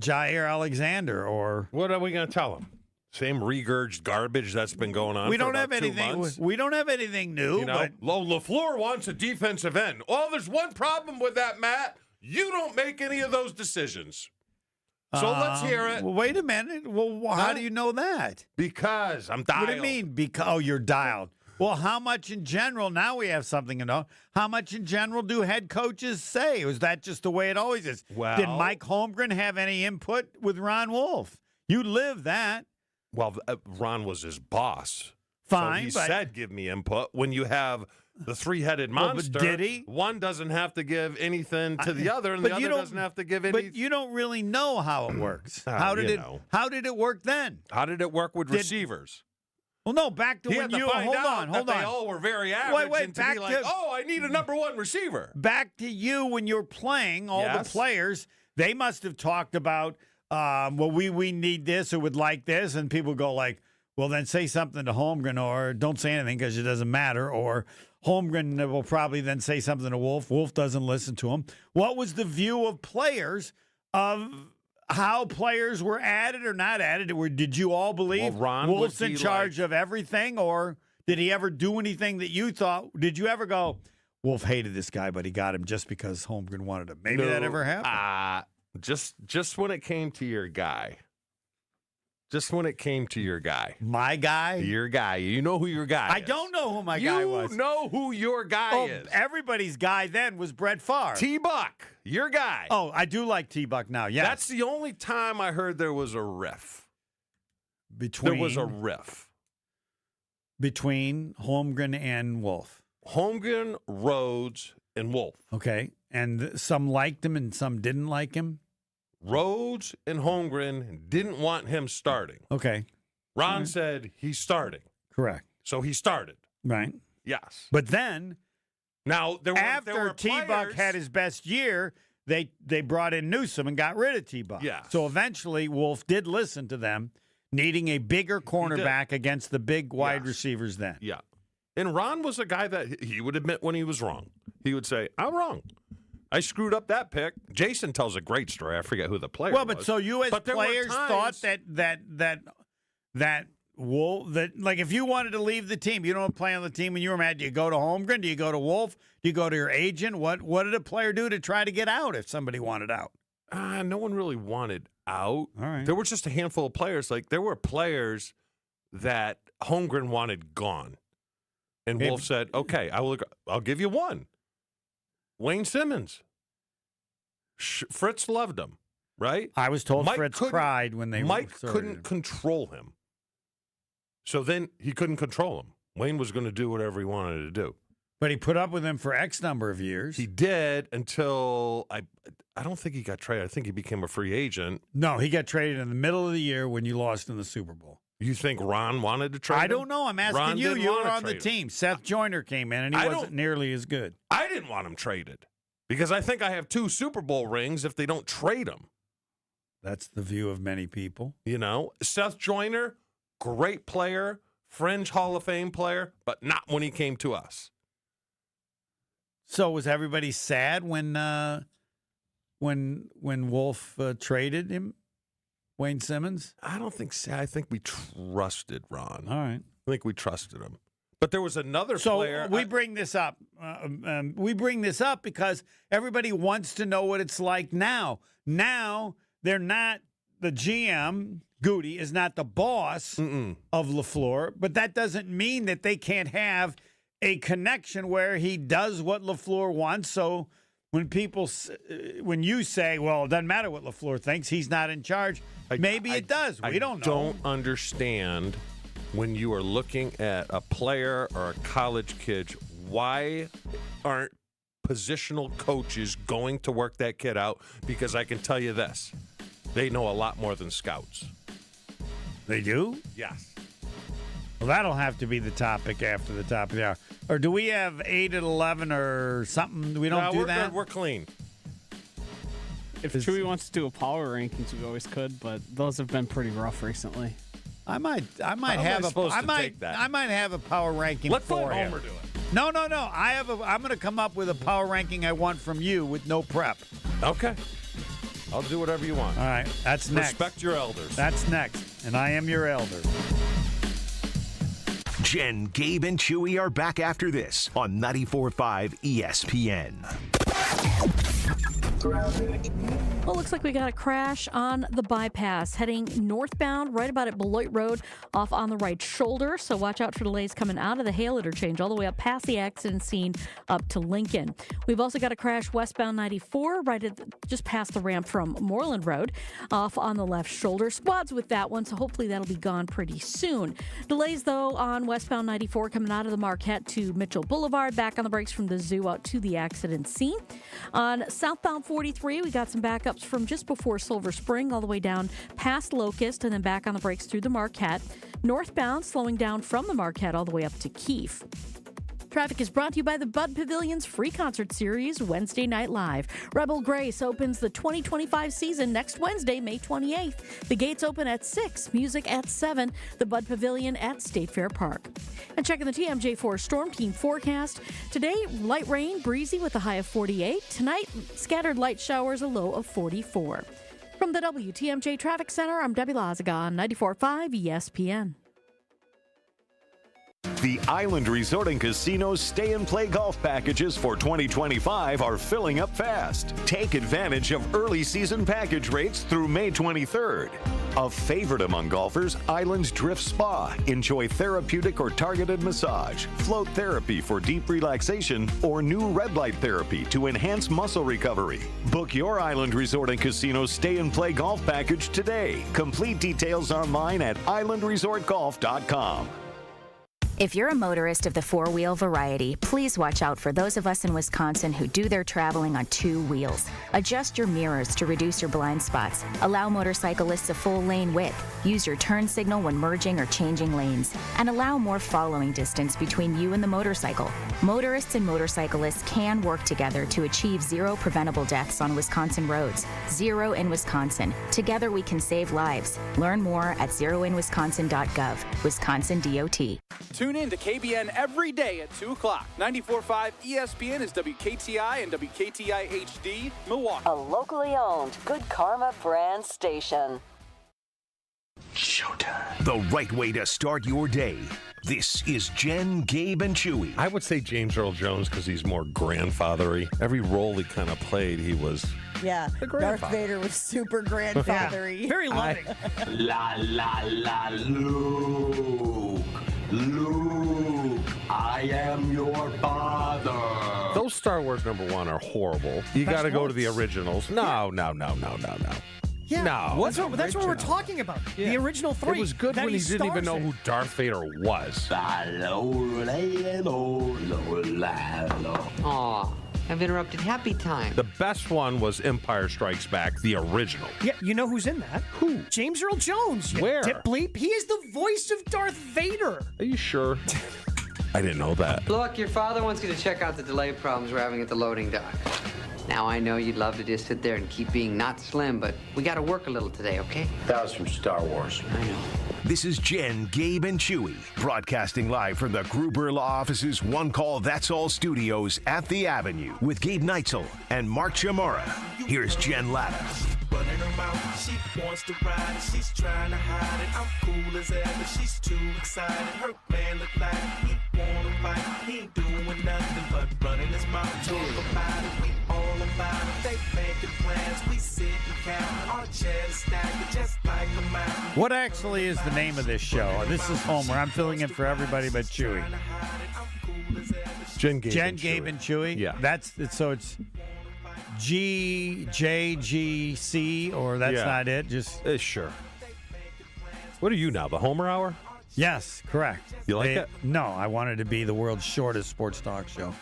Jair Alexander or... What are we going to tell them? Same regurged garbage that's been going on. We for don't about have 2 anything. months. We don't have anything new. But LaFleur wants a defensive end. Oh, there's one problem with that, Matt. You don't make any of those decisions. So let's hear it. Well, wait a minute. Well, how do you know that? Because I'm dialed. What do you mean? Because you're dialed. Well, how much in general? Now we have something to know. How much in general do head coaches say? Was that just the way it always is? Well, did Mike Holmgren have any input with Ron Wolf? You live that. Well, Ron was his boss. Fine. So he said, give me input. When you have the three-headed monster, but did he? One doesn't have to give anything to the other, and the other doesn't have to give any. But you don't really know how it works. How did it work then? How did it work with receivers? Well, no, back to when you hold on. They all were very average. Wait, and to be like, I need a number one receiver. Back to you when you're playing, all the players, they must have talked about, we need this or would like this, and people go like, well, then say something to Holmgren, or don't say anything because it doesn't matter, or Holmgren will probably then say something to Wolf. Wolf doesn't listen to him. What was the view of players of how players were added or not added? Did you all believe Wolf's in charge of everything, or did he ever do anything that you thought? Did you ever go, Wolf hated this guy, but he got him just because Holmgren wanted him? Maybe that ever happened. Just when it came to your guy. Just when it came to your guy. My guy? Your guy. You know who your guy is. I don't know who my guy was. You know who your guy is. Everybody's guy then was Brett Favre. T-Buck, your guy. Oh, I do like T-Buck now, yes. That's the only time I heard there was a riff. There was a riff. Between Holmgren and Wolf. Holmgren, Rhodes, and Wolf. Okay. And some liked him and some didn't like him? Rhodes and Holmgren didn't want him starting. Okay. Ron said he's starting. Correct. So he started. Right. Yes. But then, now after T-Buck had his best year, they brought in Newsom and got rid of T-Buck. Yeah. So eventually, Wolf did listen to them, needing a bigger cornerback against the big wide receivers then. Yeah. And Ron was a guy that he would admit when he was wrong. He would say, I'm wrong. I screwed up that pick. Jason tells a great story. I forget who the player was. Well, but so you as players thought that Wolf, like if you wanted to leave the team, you don't play on the team and you were mad, do you go to Holmgren? Do you go to Wolf? Do you go to your agent? What did a player do to try to get out if somebody wanted out? No one really wanted out. All right. There were just a handful of players. Like there were players that Holmgren wanted gone. And Wolf said, okay, I'll give you one. Wayne Simmons. Fritz loved him, right? I was told Fritz cried when they Mike couldn't control him. So then he couldn't control him. Wayne was going to do whatever he wanted to do. But he put up with him for X number of years. He did until I don't think he got traded. I think he became a free agent. No, he got traded in the middle of the year when you lost in the Super Bowl. You think Ron wanted to trade him? I don't know. I'm asking Ron you. didn't You want were to on the trade him. team. Seth Joyner came in, and he wasn't nearly as good. I didn't want him traded because I think I have 2 Super Bowl rings if they don't trade him. That's the view of many people. You know, Seth Joyner, great player, fringe Hall of Fame player, but not when he came to us. So was everybody sad when Wolf traded him? Wayne Simmons? I don't think so. I think we trusted Ron. All right. I think we trusted him. But there was another player. So we bring this up. We bring this up because everybody wants to know what it's like now. Now they're not the GM. Goody is not the boss of LaFleur, but that doesn't mean that they can't have a connection where he does what LaFleur wants. So when you say, well, it doesn't matter what LaFleur thinks, he's not in charge, maybe it does. We don't know. I don't understand when you are looking at a player or a college kid, why aren't positional coaches going to work that kid out? Because I can tell you this, they know a lot more than scouts. They do? Yes. Well, that'll have to be the topic after the top of the hour. Or do we have 8 at 11 or something? We don't do that? Good. We're clean. If Chewy wants to do a power rankings, we always could, but those have been pretty rough recently. I might have a power ranking Let's for let him. Homer do it. No. I'm going to come up with a power ranking I want from you with no prep. Okay. I'll do whatever you want. All right. That's next. Respect your elders. That's next. And I am your elder. Jen, Gabe, and Chewy are back after this on 94.5 ESPN. Well, looks like we got a crash on the bypass heading northbound right about at Beloit Road off on the right shoulder. So watch out for delays coming out of the Hale interchange all the way up past the accident scene up to Lincoln. We've also got a crash westbound 94 right at just past the ramp from Moreland Road off on the left shoulder. Squads with that one, so hopefully that'll be gone pretty soon. Delays, though, on westbound 94 coming out of the Marquette to Mitchell Boulevard, back on the brakes from the zoo out to the accident scene. On southbound 43, we got some backups from just before Silver Spring all the way down past Locust and then back on the brakes through the Marquette. Northbound slowing down from the Marquette all the way up to Keefe. Traffic is brought to you by the Bud Pavilion's free concert series, Wednesday Night Live. Rebel Grace opens the 2025 season next Wednesday, May 28th. The gates open at 6, music at 7, the Bud Pavilion at State Fair Park. And checking the TMJ4 Storm Team forecast. Today, light rain, breezy with a high of 48. Tonight, scattered light showers, a low of 44. From the WTMJ Traffic Center, I'm Debbie Lazaga on 94.5 ESPN. The Island Resort and Casino's Stay and Play golf packages for 2025 are filling up fast. Take advantage of early season package rates through May 23rd. A favorite among golfers, Island's Drift Spa. Enjoy therapeutic or targeted massage, float therapy for deep relaxation, or new red light therapy to enhance muscle recovery. Book your Island Resort and Casino's Stay and Play golf package today. Complete details online at islandresortgolf.com. If you're a motorist of the four-wheel variety, please watch out for those of us in Wisconsin who do their traveling on two wheels. Adjust your mirrors to reduce your blind spots. Allow motorcyclists a full lane width. Use your turn signal when merging or changing lanes. And allow more following distance between you and the motorcycle. Motorists and motorcyclists can work together to achieve zero preventable deaths on Wisconsin roads. Zero in Wisconsin. Together we can save lives. Learn more at zeroinwisconsin.gov. Wisconsin DOT. Tune in to KBN every day at 2 o'clock. 94.5 ESPN is WKTI and WKTI HD, Milwaukee. A locally owned Good Karma brand station. Showtime. The right way to start your day. This is Jen, Gabe, and Chewy. I would say James Earl Jones because he's more grandfathery. Every role he kind of played, he was... Yeah, Darth Vader was super grandfathery. Yeah, very loving. La, la, la, Luke. Luke, I am your father. Those Star Wars #1 are horrible. You got to go to the originals. No. Yeah, no. That's what we're talking about. Yeah. The original 3. It was good when he didn't even know who Darth Vader was. Aw, I've interrupted happy time. The best one was Empire Strikes Back, the original. Yeah, you know who's in that? Who? James Earl Jones. You Where? Dip bleep. He is the voice of Darth Vader. Are you sure? I didn't know that. Look, your father wants you to check out the delay problems we're having at the loading dock. Now, I know you'd love to just sit there and keep being not slim, but we got to work a little today, okay? That was from Star Wars. I know. This is Jen, Gabe, and Chewy, broadcasting live from the Gruber Law Office's One Call That's All studios at the Avenue with Gabe Neitzel and Mark Chamora. Here's Jen Latta. Running her mouth, she wants to ride it, she's trying to hide it. I'm cool as ever, she's too excited. Her man look like he wanna fight, he ain't doing nothing but running his mouth. Talk about it, we all about it. They making plans, we sit and count. Our chairs stacked just like a mountain. What actually is the name of this show? This is Homer. I'm filling in for everybody but Chewy. Jen, Gabe, and Chewy? Yeah. So it's JGC, or that's not it? Just sure. What are you now, the Homer Hour? Yes, correct. You like it? No, I wanted to be the world's shortest sports talk show,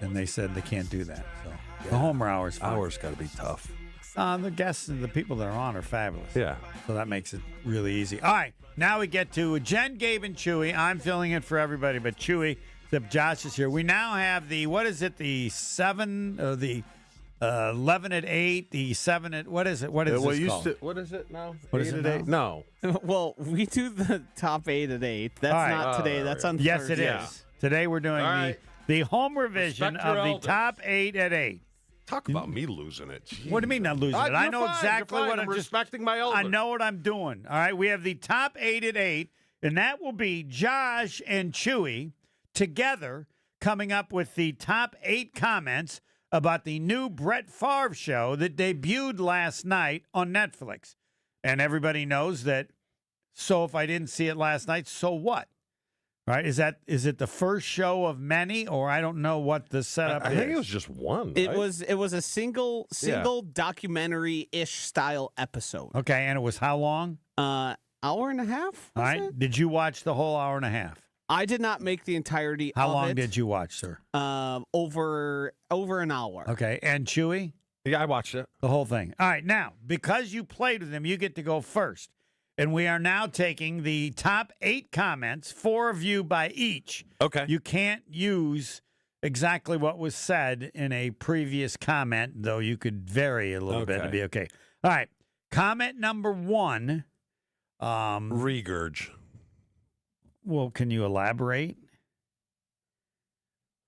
and they said they can't do that. So the Homer Hour's fine. Hour's got to be tough. The guests and the people that are on are fabulous. Yeah. So that makes it really easy. All right, now we get to Jen, Gabe, and Chewy. I'm filling in for everybody but Chewy. Except Josh is here. We now have the 11 at 8, the 7 at, what is it? What is this called? What is it now? What is it now? 8? No. Well, we do the top 8 at 8. That's not today. That's on Yes, Thursday. it is. Today we're doing the home revision Respect your of the elders. top 8 at 8. Talk about me losing it. Jeez. What do you mean not losing it? I You're know fine, exactly you're fine. what I'm I'm just respecting my elders. I know what I'm doing. All right, we have the top 8 at 8, and that will be Josh and Chewy together coming up with the top 8 comments about the new Brett Favre show that debuted last night on Netflix. And everybody knows that, so if I didn't see it last night, so what? Right? Is it the first show of many, or I don't know what the setup is? I think it was just one. It right? was a single documentary-ish style episode. Okay, and it was how long? Hour and a half. All right. Did you watch the whole hour and a half? I did not make the entirety How of long it. did you watch, sir? Over an hour. Okay, and Chewy? Yeah, I watched it. The whole thing. All right, now, because you played with him, you get to go first. And we are now taking the top 8 comments, 4 of you by each. Okay. You can't use exactly what was said in a previous comment, though you could vary a little bit to be okay. All right. Comment number 1. Regurge. Well, can you elaborate?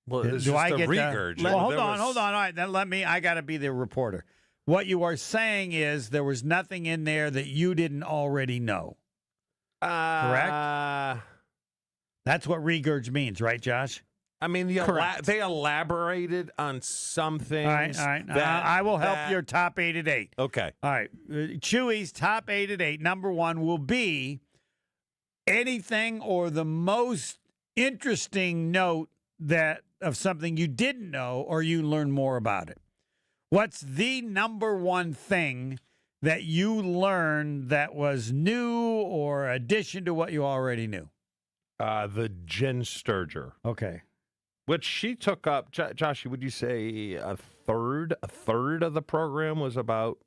Well, it's Do just I a get regurge. Well, hold on. All right, then I got to be the reporter. What you are saying is there was nothing in there that you didn't already know. Correct? That's what regurge means, right, Josh? I mean, they elaborated on some things. All right. I will help your top 8 at 8. Okay. All right. Chewy's top 8 at 8. Number 1 will be anything or the most interesting note that of something you didn't know or you learned more about it. What's the number 1 thing that you learned that was new or addition to what you already knew? The Jen Sturger. Okay. Which she took up. Josh, would you say a third of the program was about?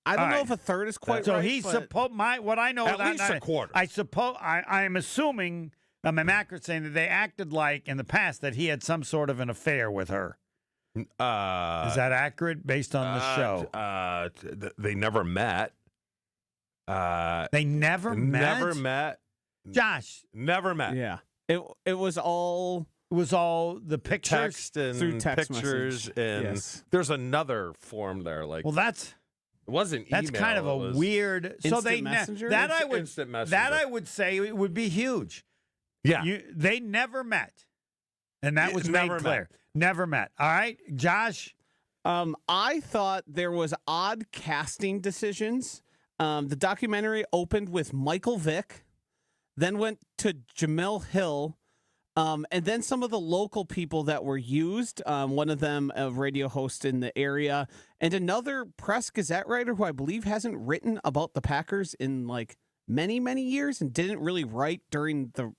I don't know if a third is quite right. So he's supposed. What I know at least a quarter. I suppose. I am assuming. My macro's saying that they acted like in the past that he had some sort of an affair with her. Is that accurate based on the show? They never met. They never met. Never met. Josh, never met. Yeah. It was all the pictures text and through text pictures message. and Yes. there's another form there. Like, well, that's. It wasn't email. That's kind of a weird. So Instant messenger? Instant messenger. That I would say it would be huge. Yeah. They never met, and that was made clear. Never met. All right, Josh. I thought there was odd casting decisions. The documentary opened with Michael Vick, then went to Jamel Hill, and then some of the local people that were used. One of them, a radio host in the area, and another Press Gazette writer who I believe hasn't written about the Packers in like many, many years and didn't really write during the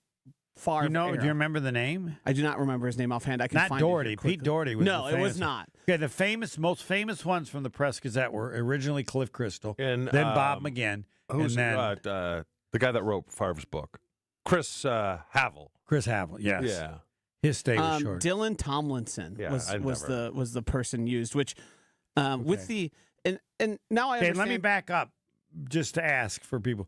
Favre era. Do you remember the name? I do not remember his name offhand. I can Not find Doherty. it here Pete Doherty was No, the it was famous not. Okay, the most famous ones from the Press Gazette were originally Cliff Crystal, and then Bob McGinn, who's and then the guy that wrote Favre's book, Chris Havel. Chris Havel. Yes. Yeah. His stay was short. Dylan Tomlinson was the person used, which with the and now I understand. Let me back up just to ask for people.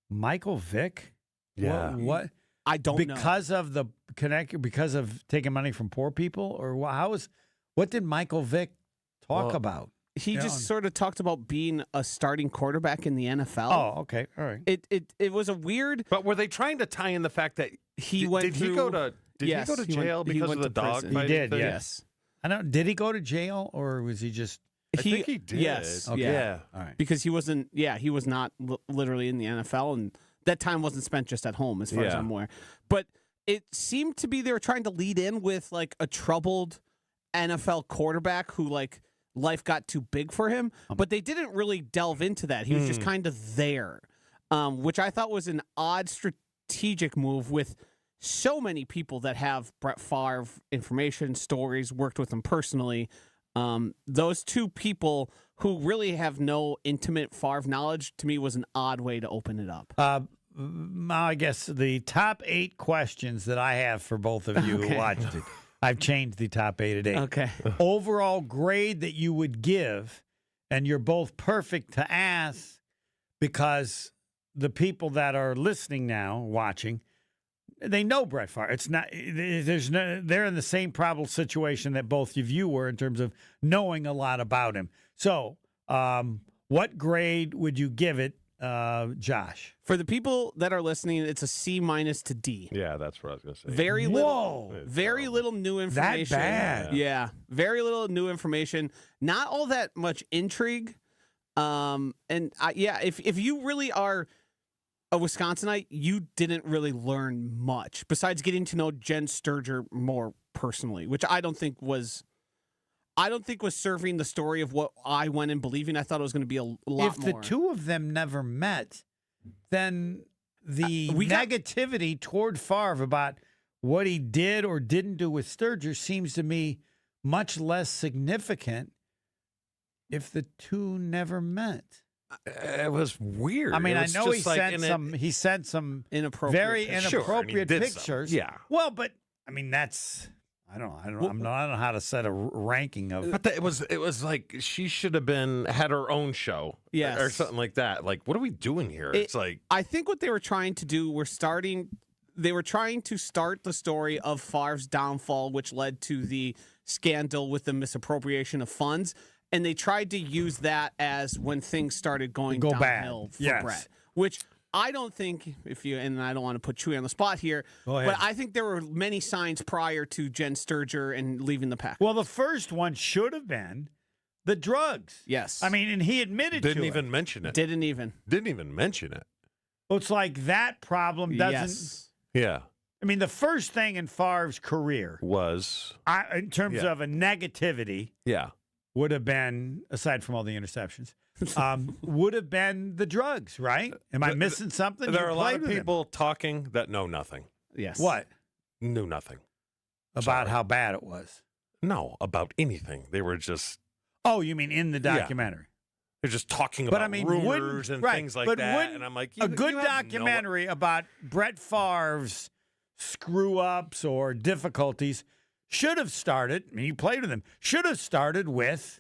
Michael Vick? Yeah. What? I don't know. Because of taking money from poor people, or what did Michael Vick talk about? He just sort of talked about being a starting quarterback in the NFL. Oh, okay, all right. It was a weird. But were they trying to tie in the fact that he went? Did he go to jail because of the dog fighting? He did. thing? Yes. I don't. Did he go to jail, or was he just? I think he did. Yes. Okay. Yeah. All right. Because he wasn't. Yeah, he was not literally in the NFL, and that time wasn't spent just at home, as far as I'm aware. But it seemed to be they were trying to lead in with like a troubled NFL quarterback who like life got too big for him, but they didn't really delve into that. He was just kind of there, which I thought was an odd strategic move with so many people that have Brett Favre information, stories, worked with him personally. Those two people who really have no intimate Favre knowledge, to me, was an odd way to open it up. I guess the top 8 questions that I have for both of you who watched it, I've changed the top 8 at 8. Okay. Overall grade that you would give, and you're both perfect to ask because the people that are listening now, watching, they know Brett Favre. It's not. They're in the same probable situation that both of you were in terms of knowing a lot about him. So, what grade would you give it, Josh? For the people that are listening, it's a C- to D. Yeah, that's what I was going to say. Very little new information. That bad? Yeah, very little new information. Not all that much intrigue. If you really are a Wisconsinite, you didn't really learn much besides getting to know Jen Sturger more personally, which I don't think was serving the story of what I went in believing. I thought it was going to be a lot more. If the two of them never met, then the negativity toward Favre about what he did or didn't do with Sturger seems to me much less significant if the two never met. It was weird. I mean, It I was know he just like- sent and some. He sent some very pictures. Sure, and he inappropriate did some. pictures. Yeah. Well, but I mean, that's. I don't know how to set a ranking of. But it was like she should have had her own show, Yes. or something like that. Like, what are we doing here? It's like I think what they were trying to do they were trying to start the story of Favre's downfall, which led to the scandal with the misappropriation of funds, and they tried to use that as when things started going downhill for Brett, which I don't think and I don't want to put Chewy on the spot here, but I think there were many signs prior to Jen Sturger and leaving the pack. Well, the first one should have been the drugs. Yes. I mean, and he admitted didn't to even it. mention it. Didn't even mention it. Well, it's like that problem doesn't. Yes. Yeah. I mean, the first thing in Favre's career Was in terms of a negativity, would have been, aside from all the interceptions, would have been the drugs, right? Am I missing something? There You are a lot played of with him. people talking that know nothing. Yes. What? Knew nothing. About how bad it was. No, about anything. They were just. Oh, you mean in the documentary? They're just talking But about I mean, rumors and things like that. And I'm like, a good documentary about Brett Favre's screw-ups or difficulties should have started, I mean, you played with him, should have started with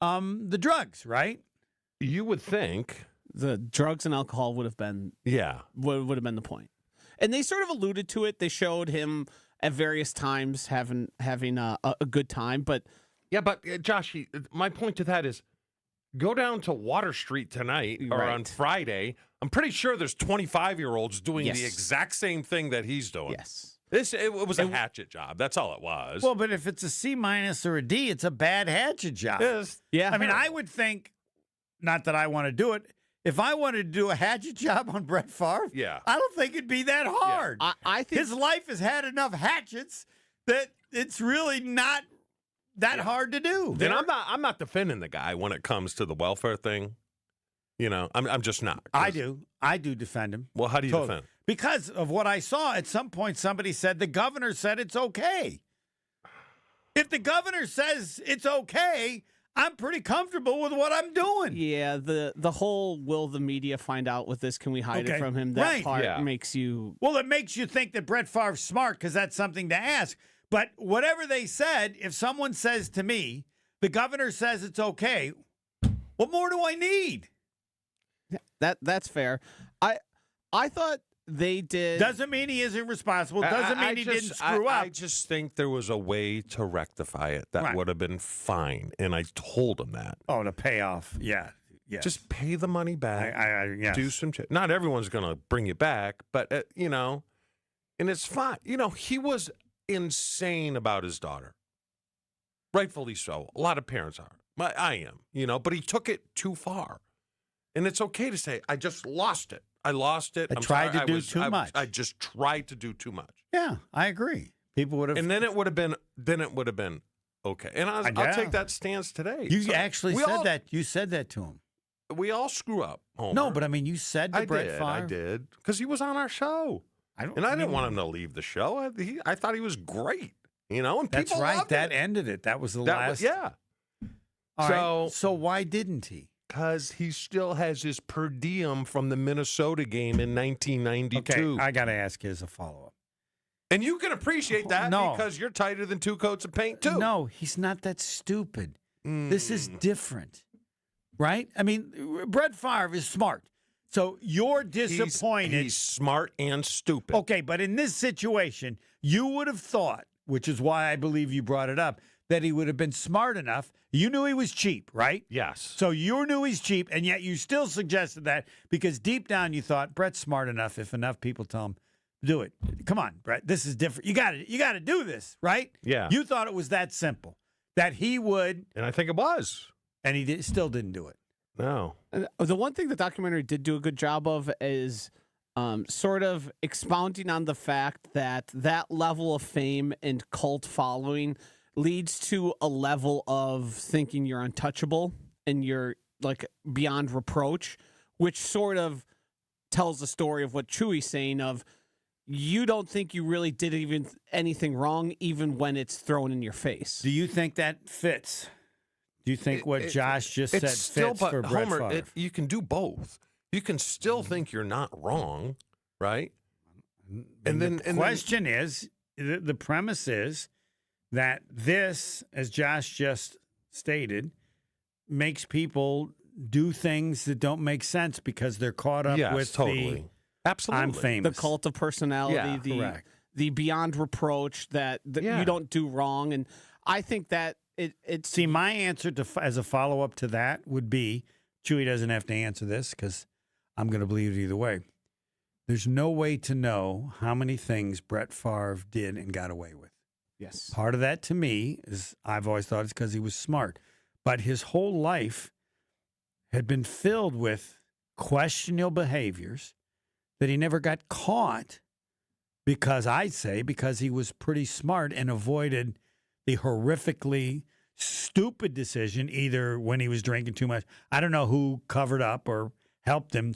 the drugs, right? You would think. The drugs and alcohol would have been would have been the point. And they sort of alluded to it. They showed him at various times having a good time, but Josh, my point to that is go down to Water Street tonight or on Friday. I'm pretty sure there's 25-year-olds doing the exact same thing that he's doing. Yes. It was a hatchet job. That's all it was. Well, but if it's a C- or a D, it's a bad hatchet job. Yeah. I mean, I would think, not that I want to do it, if I wanted to do a hatchet job on Brett Favre, I don't think it'd be that hard. I think his life has had enough hatchets that it's really not that hard to do. And I'm not defending the guy when it comes to the welfare thing. You know, I'm just not. I do defend him. Well, how do you defend him? Because of what I saw, at some point somebody said the governor said it's okay. If the governor says it's okay, I'm pretty comfortable with what I'm doing. Yeah, the whole will the media find out with this? Can we hide it from him? That part makes you. Well, it makes you think that Brett Favre's smart because that's something to ask. But whatever they said, if someone says to me, the governor says it's okay, what more do I need? That's fair. I thought they did. Doesn't mean he isn't responsible. Doesn't mean he didn't screw up. I just think there was a way to rectify it that would have been fine, and I told him that. Oh, to pay off, yeah. Just pay the money back. Yes. Do some. Not everyone's going to bring you back, but you know, and it's fine. You know, he was insane about his daughter. Rightfully so. A lot of parents are. I am. You know, but he took it too far, and it's okay to say, "I just lost it. I lost it. I tried to do too much. I just tried to do too much." Yeah, I agree. People would have, and then it would have been. Okay, and I'll take that stance today. You actually said that. You said that to him. We all screw up, Homer. No, but I mean, you said to Brett Favre. I did, because he was on our show. I didn't want him to leave the show. I thought he was great, you know, and that's people right. loved That it. ended it. That was the last. All right. So why didn't he? Because he still has his per diem from the Minnesota game in 1992. Okay, I got to ask you as a follow-up. And you can appreciate that because you're tighter than two coats of paint, too. No, he's not that stupid. This is different, right? I mean, Brett Favre is smart. So you're disappointed. He's smart and stupid. Okay, but in this situation, you would have thought, which is why I believe you brought it up, that he would have been smart enough. You knew he was cheap, right? Yes. So you knew he's cheap, and yet you still suggested that because deep down you thought Brett's smart enough if enough people tell him, do it. Come on, Brett, this is different. You got to do this, right? Yeah. You thought it was that simple, that he would. And I think it was. And he still didn't do it. No. The one thing the documentary did do a good job of is sort of expounding on the fact that level of fame and cult following leads to a level of thinking you're untouchable and you're like beyond reproach, which sort of tells the story of what Chewy's saying of you don't think you really did anything wrong even when it's thrown in your face. Do you think that fits Do you think what Josh just said fits for Brett Favre? You can do both. You can still think you're not wrong, right? And then the question is, the premise is that this, as Josh just stated, makes people do things that don't make sense because they're caught up with absolutely. I'm famous. The cult of personality, the beyond reproach that you don't do wrong. And I think that See, my answer as a follow-up to that would be, Chewy doesn't have to answer this because I'm going to believe it either way. There's no way to know how many things Brett Favre did and got away with. Yes. Part of that to me is I've always thought it's because he was smart. But his whole life had been filled with questionable behaviors that he never got caught because he was pretty smart and avoided the horrifically stupid decision, either when he was drinking too much. I don't know who covered up or helped him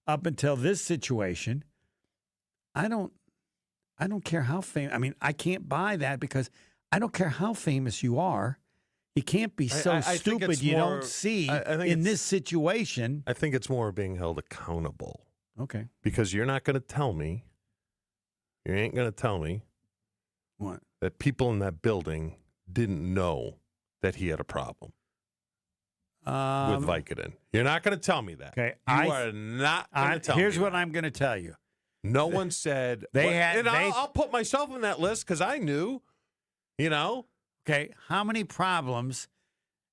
up until this situation. I don't care how famous. I mean, I can't buy that because I don't care how famous you are. You can't be so stupid you don't see in this situation. I think it's more being held accountable. Okay. Because you're not going to tell me, you ain't going to tell me what? That people in that building didn't know that he had a problem with Vicodin. You're not going to tell me that. Okay. You are not going to tell me Here's what that. I'm going to tell you. No one said I'll put myself in that list because I knew, Okay, how many problems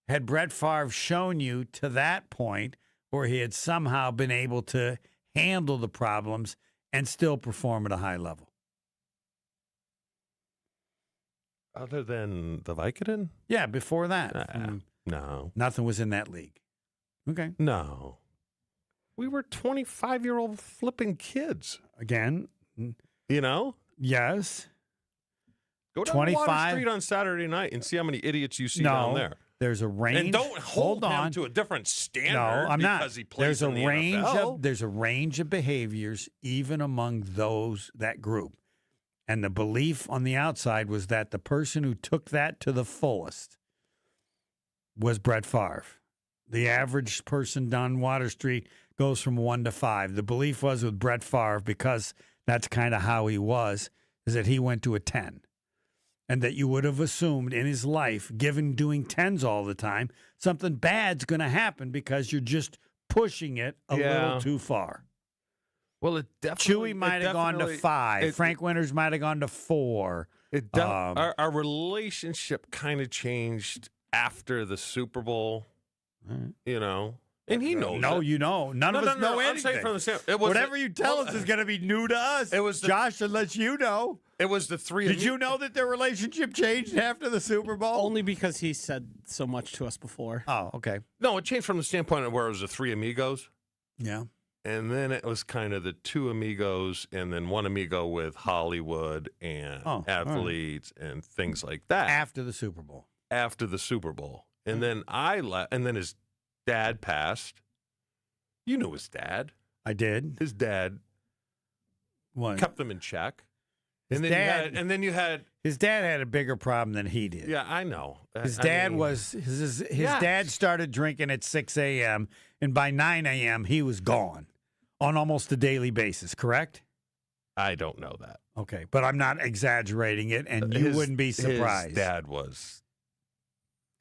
had Brett Favre shown you to that point where he had somehow been able to handle the problems and still perform at a high level? Other than the Vicodin? Yeah, before that. No. Nothing was in that league. Okay. No. We were 25-year-old flipping kids. Again. Go Yes. down Water Street on Saturday night and see how many idiots you see down there. There's a range. And don't hold him to a different standard. No, I'm not. Because he plays in the NFL. There's a range of behaviors even among that group. And the belief on the outside was that the person who took that to the fullest was Brett Favre. The average person down Water Street goes from 1 to 5. The belief was with Brett Favre, because that's kind of how he was, is that he went to a 10. And that you would have assumed in his life, given doing 10s all the time, something bad's going to happen because you're just pushing it a little too far. Well, it definitely... Chewy might have gone to 5. Frank Winters might have gone to 4. Our relationship kind of changed after the Super Bowl, And he knows it. None of us know anything. I'm saying from the whatever you tell us is going to be new to us. It was Josh, unless you know. It was the three. Did you know that their relationship changed after the Super Bowl? Only because he said so much to us before. Oh, okay. No, it changed from the standpoint of where it was the 3 amigos. Yeah. And then it was kind of the 2 amigos and then 1 amigo with Hollywood and athletes and things like that. After the Super Bowl. And then and then his dad passed. You knew his dad. I did. His dad kept them in check. His dad had a bigger problem than he did. Yeah, I know. His dad started drinking at 6 a.m. and by 9 a.m. he was gone on almost a daily basis, correct? I don't know that. Okay, but I'm not exaggerating it, and you wouldn't be surprised. His dad was.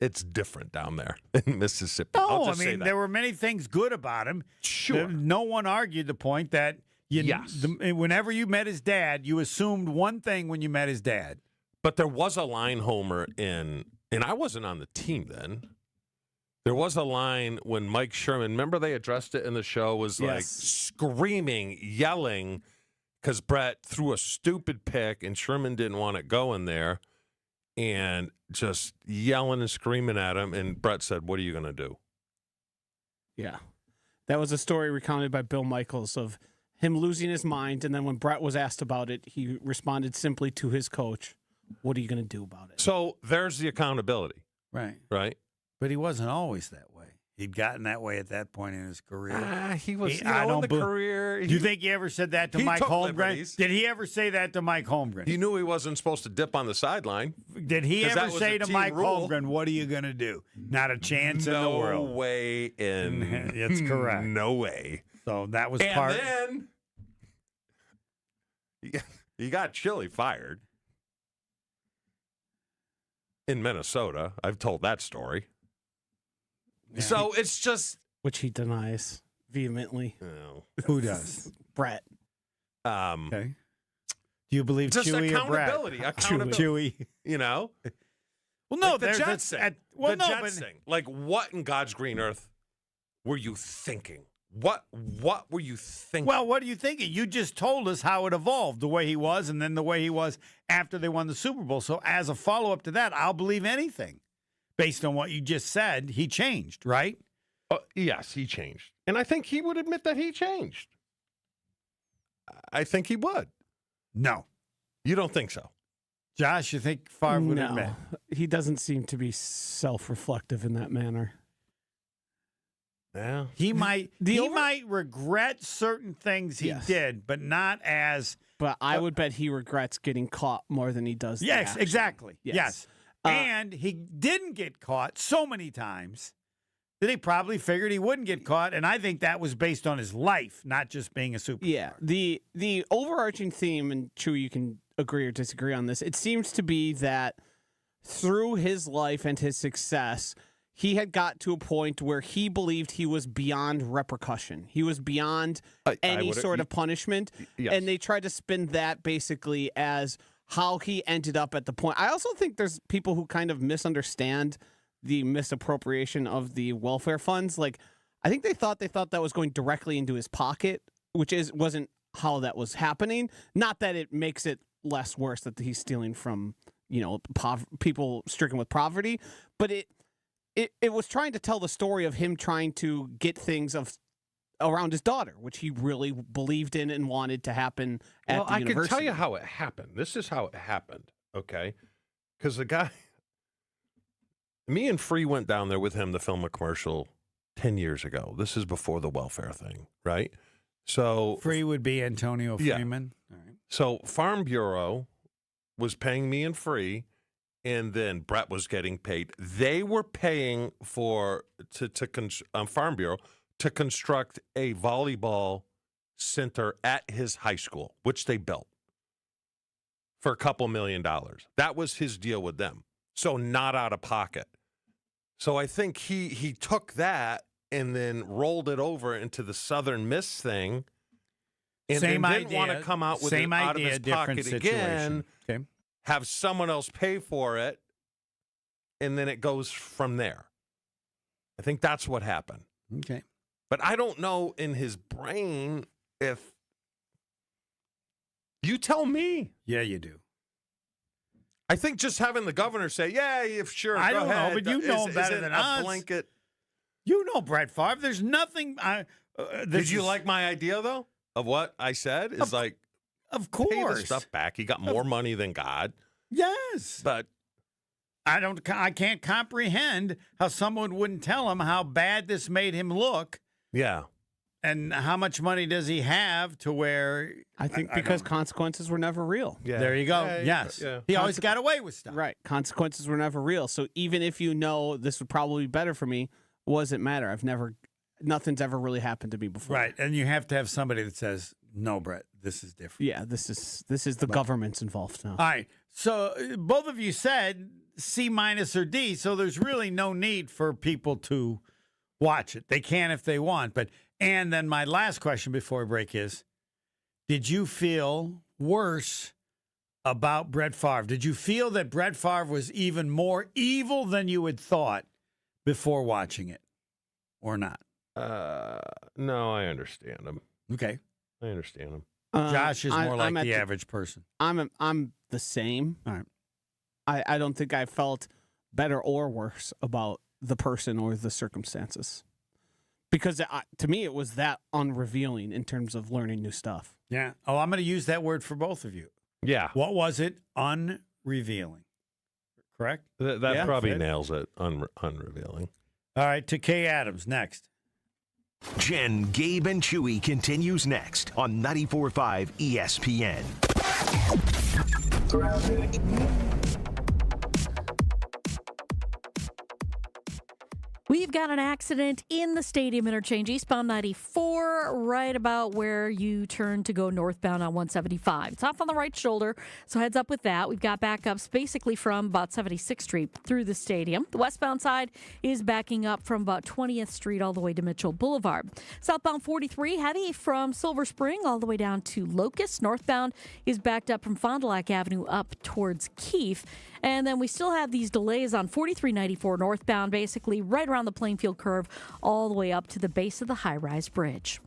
It's different down there in Mississippi. No, there were many things good about him. Sure. No one argued the point that whenever you met his dad, you assumed one thing when you met his dad. But there was a line homer and I wasn't on the team then. There was a line when Mike Sherman, remember they addressed it in the show, was like screaming, yelling, because Brett threw a stupid pick and Sherman didn't want it going there. And just yelling and screaming at him. And Brett said, "What are you going to do?" Yeah. That was a story recounted by Bill Michaels of him losing his mind. And then when Brett was asked about it, he responded simply to his coach, "What are you going to do about it?" So there's the accountability. Right. Right. But he wasn't always that way. He'd gotten that way at that point in his career. He was, in the career. Do you think he ever said that to Mike took Holmgren? liberties. Did he ever say that to Mike Holmgren? He knew he wasn't supposed to dip on the sideline. Did he ever that was say a to team Mike rule. Holmgren, what are you going to do? Not a chance in the world. No way in. That's correct. No way. So that was And part. then you got Chili fired in Minnesota. I've told that story. Yeah. So it's just. Which he denies vehemently. Oh. Who does? Brett. Okay. Do you believe Just Chewy or Brett? accountability. Chewy. You know? Well, no, like the there's Jets that's thing. well, the no, Jets but thing. Like, what in God's green earth were you thinking? What were you thinking? well, what are you thinking? You just told us how it evolved, the way he was, and then the way he was after they won the Super Bowl. So, as a follow up to that, I'll believe anything based on what you just said. He changed, right? Yes, he changed. And I think he would admit that he changed. I think he would. No. You don't think so? Josh, you think Favre would No, admit? he doesn't seem to be self-reflective in that manner. Yeah. He might might regret certain things he did, but not as. But I would bet he regrets getting caught more than he does. Yes, the action. exactly. Yes. And he didn't get caught so many times that he probably figured he wouldn't get caught, and I think that was based on his life, not just being a superstar. Yeah. The overarching theme, and Chewy, you can agree or disagree on this, it seems to be that through his life and his success, he had got to a point where he believed he was beyond repercussion. He was beyond any sort of punishment. Yes. And they tried to spin that basically as how he ended up at the point. I also think there's people who kind of misunderstand the misappropriation of the welfare funds. Like, I think they thought that was going directly into his pocket, which wasn't how that was happening. Not that it makes it less worse that he's stealing from, people stricken with poverty, but it was trying to tell the story of him trying to get things around his daughter, which he really believed in and wanted to happen at the university. I can tell you how it happened. This is how it happened, okay? Because the guy, me and Free went down there with him to film a commercial 10 years ago. This is before the welfare thing, right? So Free would be Antonio Freeman. Yeah. All right. So Farm Bureau was paying me and Free, and then Brett was getting paid. They were paying for Farm Bureau to construct a volleyball center at his high school, which they built for $2 million. That was his deal with them. So not out of pocket. So I think he took that and then rolled it over into the Southern Miss thing, and Same then didn't idea. want to come out with Same it out of idea, his different pocket again. Okay. Have someone else pay for it, and then it goes from there. I think that's what happened. Okay. But I don't know in his brain if you tell me. Yeah, you do. I think just having the governor say, "Yeah, if sure, I go don't ahead," know, but you know better than us. Blanket. You know Brett Favre. There's nothing. Did you like my idea though of what I said? Is of pay the course stuff back. He got more money than God. Yes, but I can't comprehend how someone wouldn't tell him how bad this made him look. Yeah. And how much money does he have to where? I think because consequences were never real. Yeah. There you go. Yeah, Yes. yeah. He always got away with stuff. Right. Consequences were never real. So even if you know this would probably be better for me, what does it matter? Nothing's ever really happened to me before. Right. And you have to have somebody that says, no, Brett, this is different. Yeah, this is the government's involved now. All right. So both of you said C- or D, so there's really no need for people to watch it. They can if they want. And then my last question before break is, did you feel worse about Brett Favre? Did you feel that Brett Favre was even more evil than you had thought before watching it or not? No, I understand him. Okay. I understand him. Josh is more like the average person. I'm the same. All right. I don't think I felt better or worse about the person or the circumstances. Because to me, it was that unrevealing in terms of learning new stuff. Yeah. Oh, I'm going to use that word for both of you. Yeah. What was it? Unrevealing. Correct? That probably nails it. Unrevealing. All right, to Kay Adams next. Jen, Gabe, and Chewy continues next on 94.5 ESPN. We've got an accident in the stadium interchange, eastbound 94, right about where you turn to go northbound on 175. It's off on the right shoulder, so heads up with that. We've got backups basically from about 76th Street through the stadium. The westbound side is backing up from about 20th Street all the way to Mitchell Boulevard. Southbound 43, heavy from Silver Spring all the way down to Locust. Northbound is backed up from Fond du Lac Avenue up towards Keefe. And then we still have these delays on 4394 northbound, basically right around the Plainfield curve, all the way up to the base of the high-rise bridge.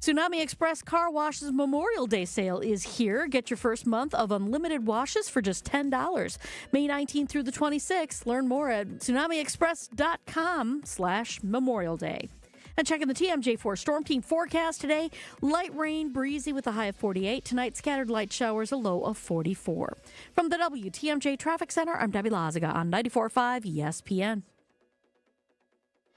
Tsunami Express Car Wash's Memorial Day sale is here. Get your first month of unlimited washes for just $10. May 19th through the 26th. Learn more at tsunamiexpress.com/Memorial Day. And checking the TMJ4 Storm Team forecast today. Light rain, breezy with a high of 48. Tonight, scattered light showers, a low of 44. From the WTMJ Traffic Center, I'm Debbie Lazaga on 94.5 ESPN.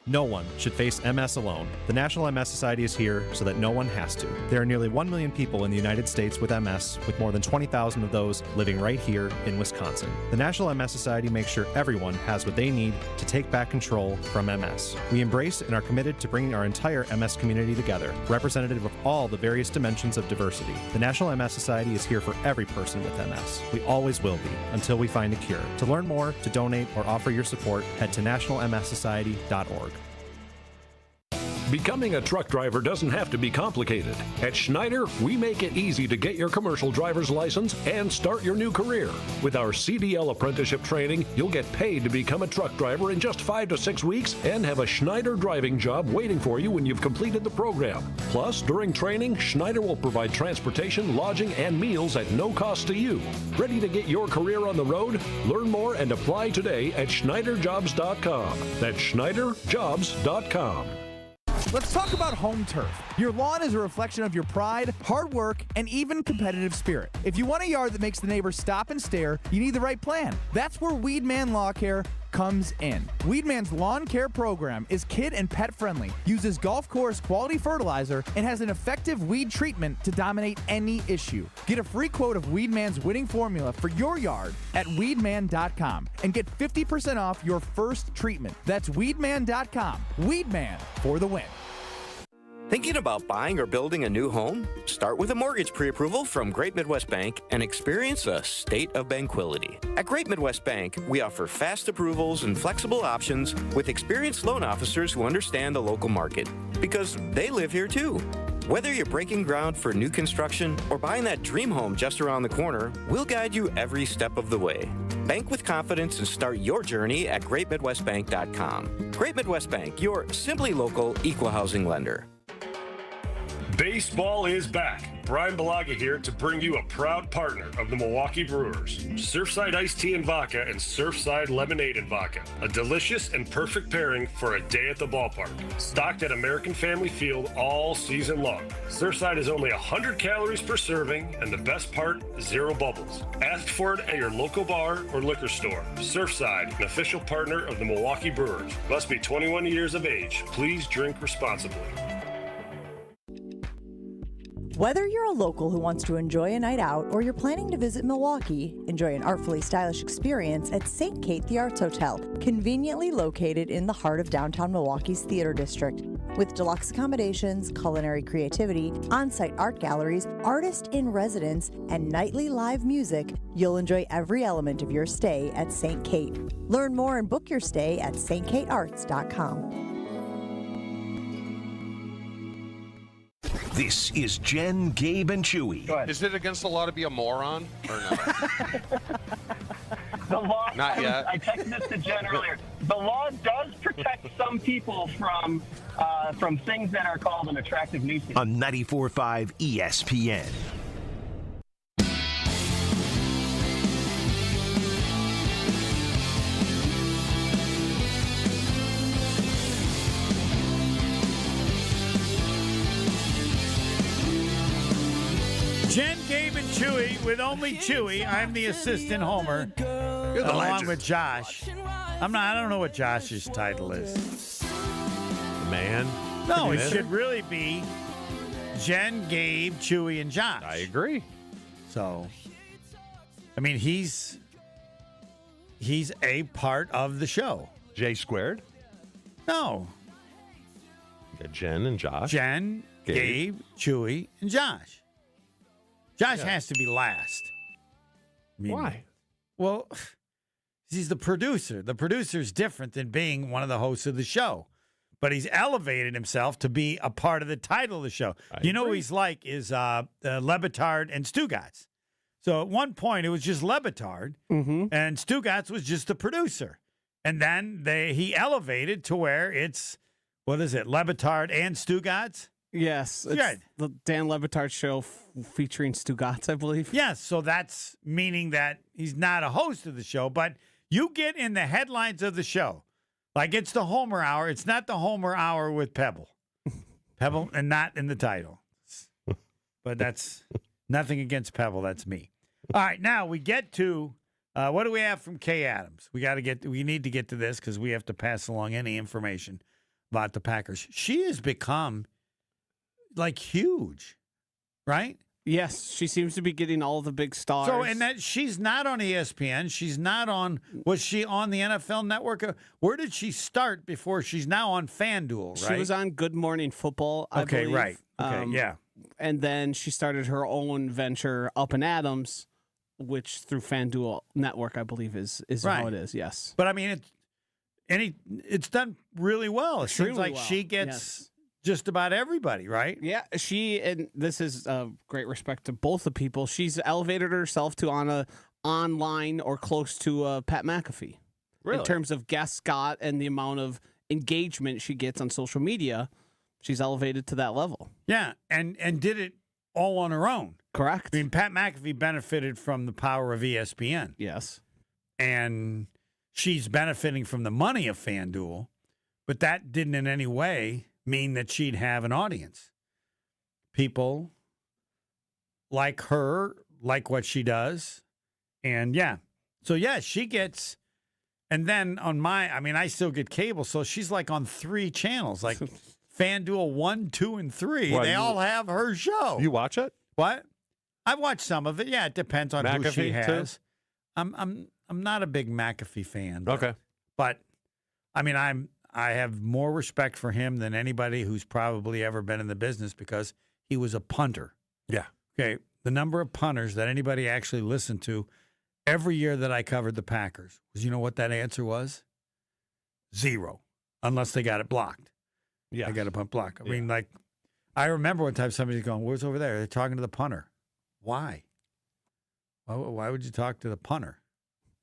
No one should face MS alone. The National MS Society is here so that no one has to. There are nearly 1 million people in the United States with MS, with more than 20,000 of those living right here in Wisconsin. The National MS Society makes sure everyone has what they need to take back control from MS. We embrace and are committed to bringing our entire MS community together, representative of all the various dimensions of diversity. The National MS Society is here for every person with MS. We always will be, until we find a cure. To learn more, to donate, or offer your support, head to nationalmssociety.org. Becoming a truck driver doesn't have to be complicated. At Schneider, we make it easy to get your commercial driver's license and start your new career. With our CDL apprenticeship training, you'll get paid to become a truck driver in just 5 to 6 weeks and have a Schneider driving job waiting for you when you've completed the program. Plus, during training, Schneider will provide transportation, lodging, and meals at no cost to you. Ready to get your career on the road? Learn more and apply today at SchneiderJobs.com. That's SchneiderJobs.com. Let's talk about home turf. Your lawn is a reflection of your pride, hard work, and even competitive spirit. If you want a yard that makes the neighbors stop and stare, you need the right plan. That's where Weedman Lawn Care comes in. Weedman's lawn care program is kid and pet friendly, uses golf course quality fertilizer, and has an effective weed treatment to dominate any issue. Get a free quote of Weedman's winning formula for your yard at weedman.com and get 50% off your first treatment. That's weedman.com. Weedman for the win. Thinking about buying or building a new home? Start with a mortgage pre-approval from Great Midwest Bank and experience a state of tranquility. At Great Midwest Bank, we offer fast approvals and flexible options with experienced loan officers who understand the local market, because they live here too. Whether you're breaking ground for new construction or buying that dream home just around the corner, we'll guide you every step of the way. Bank with confidence and start your journey at greatmidwestbank.com. Great Midwest Bank, your simply local equal housing lender. Baseball is back. Brian Balaga here to bring you a proud partner of the Milwaukee Brewers. Surfside Iced Tea and Vodka and Surfside Lemonade and Vodka. A delicious and perfect pairing for a day at the ballpark. Stocked at American Family Field all season long. Surfside is only 100 calories per serving, and the best part, 0 bubbles. Ask for it at your local bar or liquor store. Surfside, an official partner of the Milwaukee Brewers. Must be 21 years of age. Please drink responsibly. Whether you're a local who wants to enjoy a night out or you're planning to visit Milwaukee, enjoy an artfully stylish experience at St. Kate the Arts Hotel, conveniently located in the heart of downtown Milwaukee's Theater District. With deluxe accommodations, culinary creativity, on-site art galleries, artist in residence, and nightly live music, you'll enjoy every element of your stay at St. Kate. Learn more and book your stay at stkatearts.com. This is Jen, Gabe, and Chewy. Is it against the law to be a moron or no? The law. Not yet. I texted this to Jen earlier. The law does protect some people from things that are called an attractive nuisance. On 94.5 ESPN. Jen, Gabe, and Chewy with only Chewy. I'm the assistant homer, along with Josh. I don't know what Josh's title is. Man. No, it should really be Jen, Gabe, Chewy, and Josh. I agree. So, I mean, he's a part of the show. J squared? No. You got Jen and Josh. Jen, Gabe, Chewy, and Josh. Josh has to be last. I mean, why? Well, he's the producer. The producer's different than being one of the hosts of the show. But he's elevated himself to be a part of the title of the show. You know who he's like is Lebitard and Stugatz. So at one point, it was just Lebitard, and Stugatz was just the producer. And then he elevated to where it's, what is it, Lebitard and Stugatz? Yes. It's the Dan Lebitard show featuring Stugatz, I believe. Yes, so that's meaning that he's not a host of the show, but you get in the headlines of the show. Like it's the Homer Hour. It's not the Homer Hour with Pebble. Pebble and not in the title. But that's nothing against Pebble. That's me. All right, now we get to what do we have from Kay Adams? We need to get to this because we have to pass along any information about the Packers. She has become like huge, right? Yes, she seems to be getting all the big stars. So, and that she's not on ESPN. She's not on. Was she on the NFL Network? Where did she start before she's now on FanDuel? Right. She was on Good Morning Football. I believe. Right. Okay, yeah. And then she started her own venture, Up and Adams, which through FanDuel Network, I believe, is right. how it is. Yes. But I mean, it's done really well. It seems like she gets. Just about everybody, right? Yeah, and this is great respect to both the people. She's elevated herself to on a online or close to Pat McAfee. Really? In terms of guest Scott and the amount of engagement she gets on social media, she's elevated to that level. Yeah, and did it all on her own. Correct. I mean, Pat McAfee benefited from the power of ESPN. Yes. And she's benefiting from the money of FanDuel, but that didn't in any way mean that she'd have an audience. People like her, like what she does. And yeah. So yeah, she gets, and then on I still get cable. So she's like on 3 channels, like FanDuel 1, 2, and 3. What, they all have her show. You watch it? What? I've watched some of it. Yeah, it depends on who she has. Too? I'm not a big McAfee fan. But I mean, I have more respect for him than anybody who's probably ever been in the business because he was a punter. Yeah. Okay. The number of punters that anybody actually listened to every year that I covered the Packers was, you know what that answer was? 0, unless they got it blocked. Yeah. I got a punt block. I mean, like, I remember one time somebody's going, "Where's over there?" They're talking to the punter. Why? Why would you talk to the punter?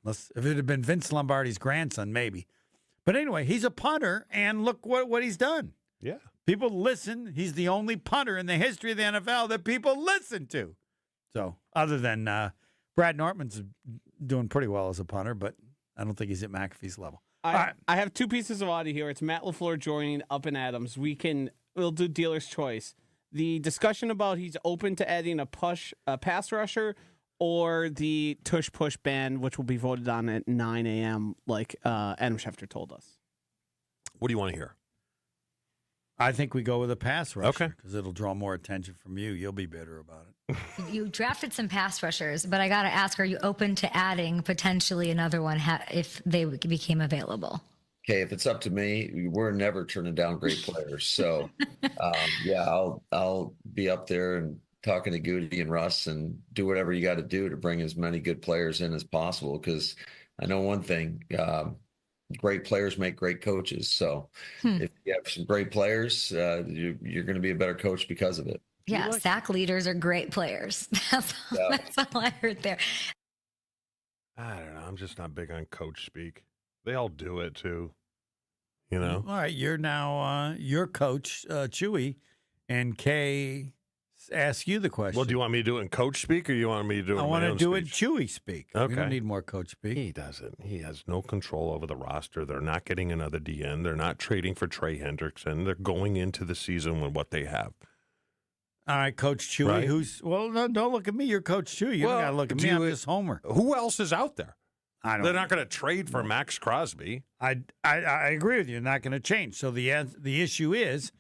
Unless if it had been Vince Lombardi's grandson, maybe. But anyway, he's a punter, and look what he's done. Yeah. People listen. He's the only punter in the history of the NFL that people listen to. So, other than Brad Nortman's doing pretty well as a punter, but I don't think he's at McAfee's level. I have 2 pieces of audio here. It's Matt LaFleur joining Up and Adams. We'll do dealer's choice. The discussion about he's open to adding a pass rusher or the tush-push ban, which will be voted on at 9 a.m., like Adam Schefter told us. What do you want to hear? I think we go with a pass rusher because it'll draw more attention from you. You'll be bitter about it. You drafted some pass rushers, but I got to ask, are you open to adding potentially another one if they became available? Okay, if it's up to me, we're never turning down great players. So, I'll be up there and talking to Goody and Russ and do whatever you got to do to bring as many good players in as possible. Because I know one thing, great players make great coaches. So if you have some great players, you're going to be a better coach because of it. Yeah, sack leaders are great players. That's all I heard there. I don't know. I'm just not big on coach speak. They all do it too. You know? All right, you're now your coach, Chewy, and Kay ask you the question. Well, do you want me to do it in coach speak or you want me to do it in my own I want to do speech? it Chewy speak. Okay. We don't need more coach speak. He doesn't. He has no control over the roster. They're not getting another DN. They're not trading for Trey Hendrickson. They're going into the season with what they have. All right, Coach Chewy, Right. no, don't look at me. You're Coach Chewy. You don't got to look at me. I'm just Homer. Who else is out there? They're not going to trade for Max Crosby. I agree with you. Not going to change. So the issue is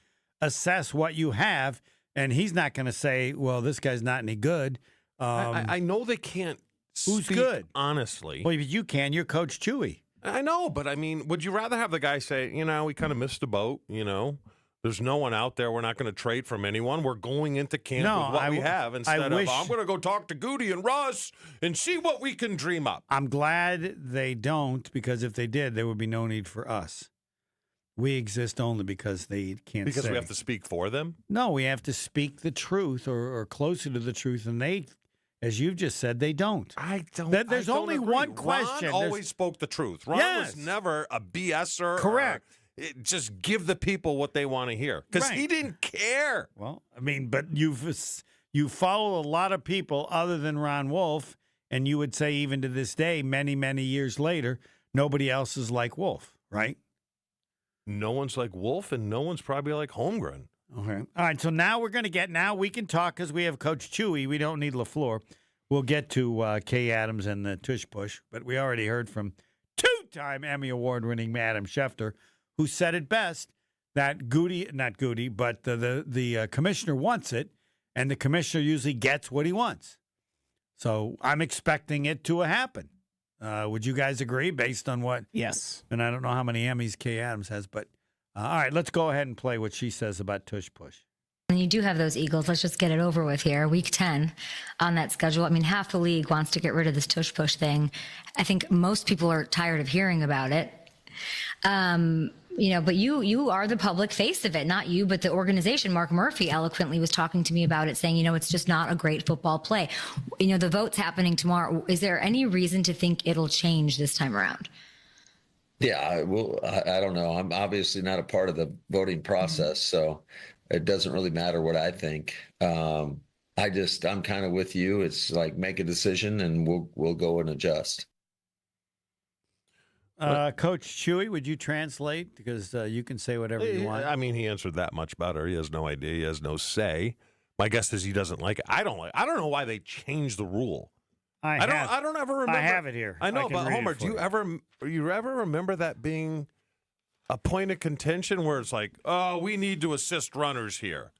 assess what you have, and he's not going to say, well, this guy's not any good. I know they can't Who's speak good? honestly. Well, you can. You're Coach Chewy. I know, but I mean, would you rather have the guy say, we kind of missed the boat, There's no one out there. We're not going to trade from anyone. We're going into camp with what we have instead of, I'm going to go talk to Goody and Russ and see what we can dream up. I'm glad they don't, because if they did, there would be no need for us. We exist only because they can't Because say. we have to speak for them? No, we have to speak the truth or closer to the truth, and they, as you've just said, they don't. I don't. There's I don't only agree. one question. Ron always spoke the truth. Ron was never a BSer. Correct. Just give the people what they want to hear, because he didn't care. Well, I mean, but you follow a lot of people other than Ron Wolf, and you would say even to this day, many, many years later, nobody else is like Wolf, right? No one's like Wolf, and no one's probably like Holmgren. Okay. All right, so now we can talk because we have Coach Chewy. We don't need LaFleur. We'll get to Kay Adams and the Tush Push, but we already heard from two-time Emmy Award-winning Adam Schefter, who said it best, that not Goody, but the commissioner wants it, and the commissioner usually gets what he wants. So I'm expecting it to happen. Would you guys agree based on what? Yes. And I don't know how many Emmys Kay Adams has, but all right, let's go ahead and play what she says about Tush Push. And you do have those Eagles. Let's just get it over with here. Week 10 on that schedule. I mean, half the league wants to get rid of this Tush Push thing. I think most people are tired of hearing about it. But you are the public face of it, not you, but the organization. Mark Murphy eloquently was talking to me about it, saying, it's just not a great football play. The vote's happening tomorrow. Is there any reason to think it'll change this time around? Yeah, I don't know. I'm obviously not a part of the voting process, so it doesn't really matter what I think. I'm kind of with you. It's like, make a decision and we'll go and adjust. Coach Chewy, would you translate? Because you can say whatever you want. I mean, he answered that much better. He has no idea. He has no say. My guess is he doesn't like it. I don't know why they changed the rule. I don't ever remember. I have it here. I know, but Homer, do you ever remember that being a point of contention where it's like, oh, we need to assist runners here?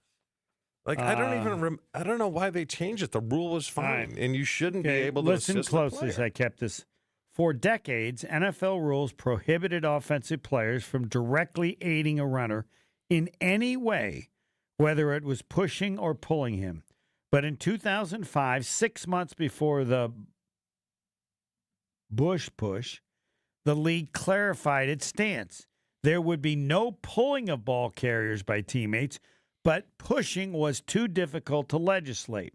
Like, I don't know why they changed it. The rule was fine, and you shouldn't be able to listen assist closely. the player. I kept this. For decades, NFL rules prohibited offensive players from directly aiding a runner in any way, whether it was pushing or pulling him. But in 2005, 6 months before the Bush push, the league clarified its stance. There would be no pulling of ball carriers by teammates, but pushing was too difficult to legislate.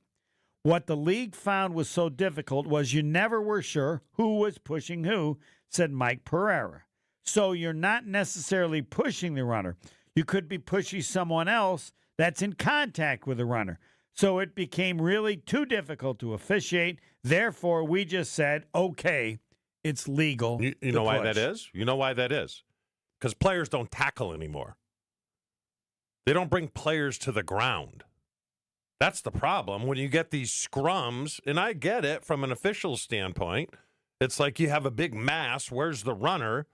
What the league found was so difficult was you never were sure who was pushing who, said Mike Pereira. So you're not necessarily pushing the runner. You could be pushing someone else that's in contact with the runner. So it became really too difficult to officiate. Therefore, we just said, okay, it's legal. You know why that is? You know why that is? Because players don't tackle anymore. They don't bring players to the ground. That's the problem. When you get these scrums, and I get it from an official standpoint, it's like you have a big mass. Where's the runner?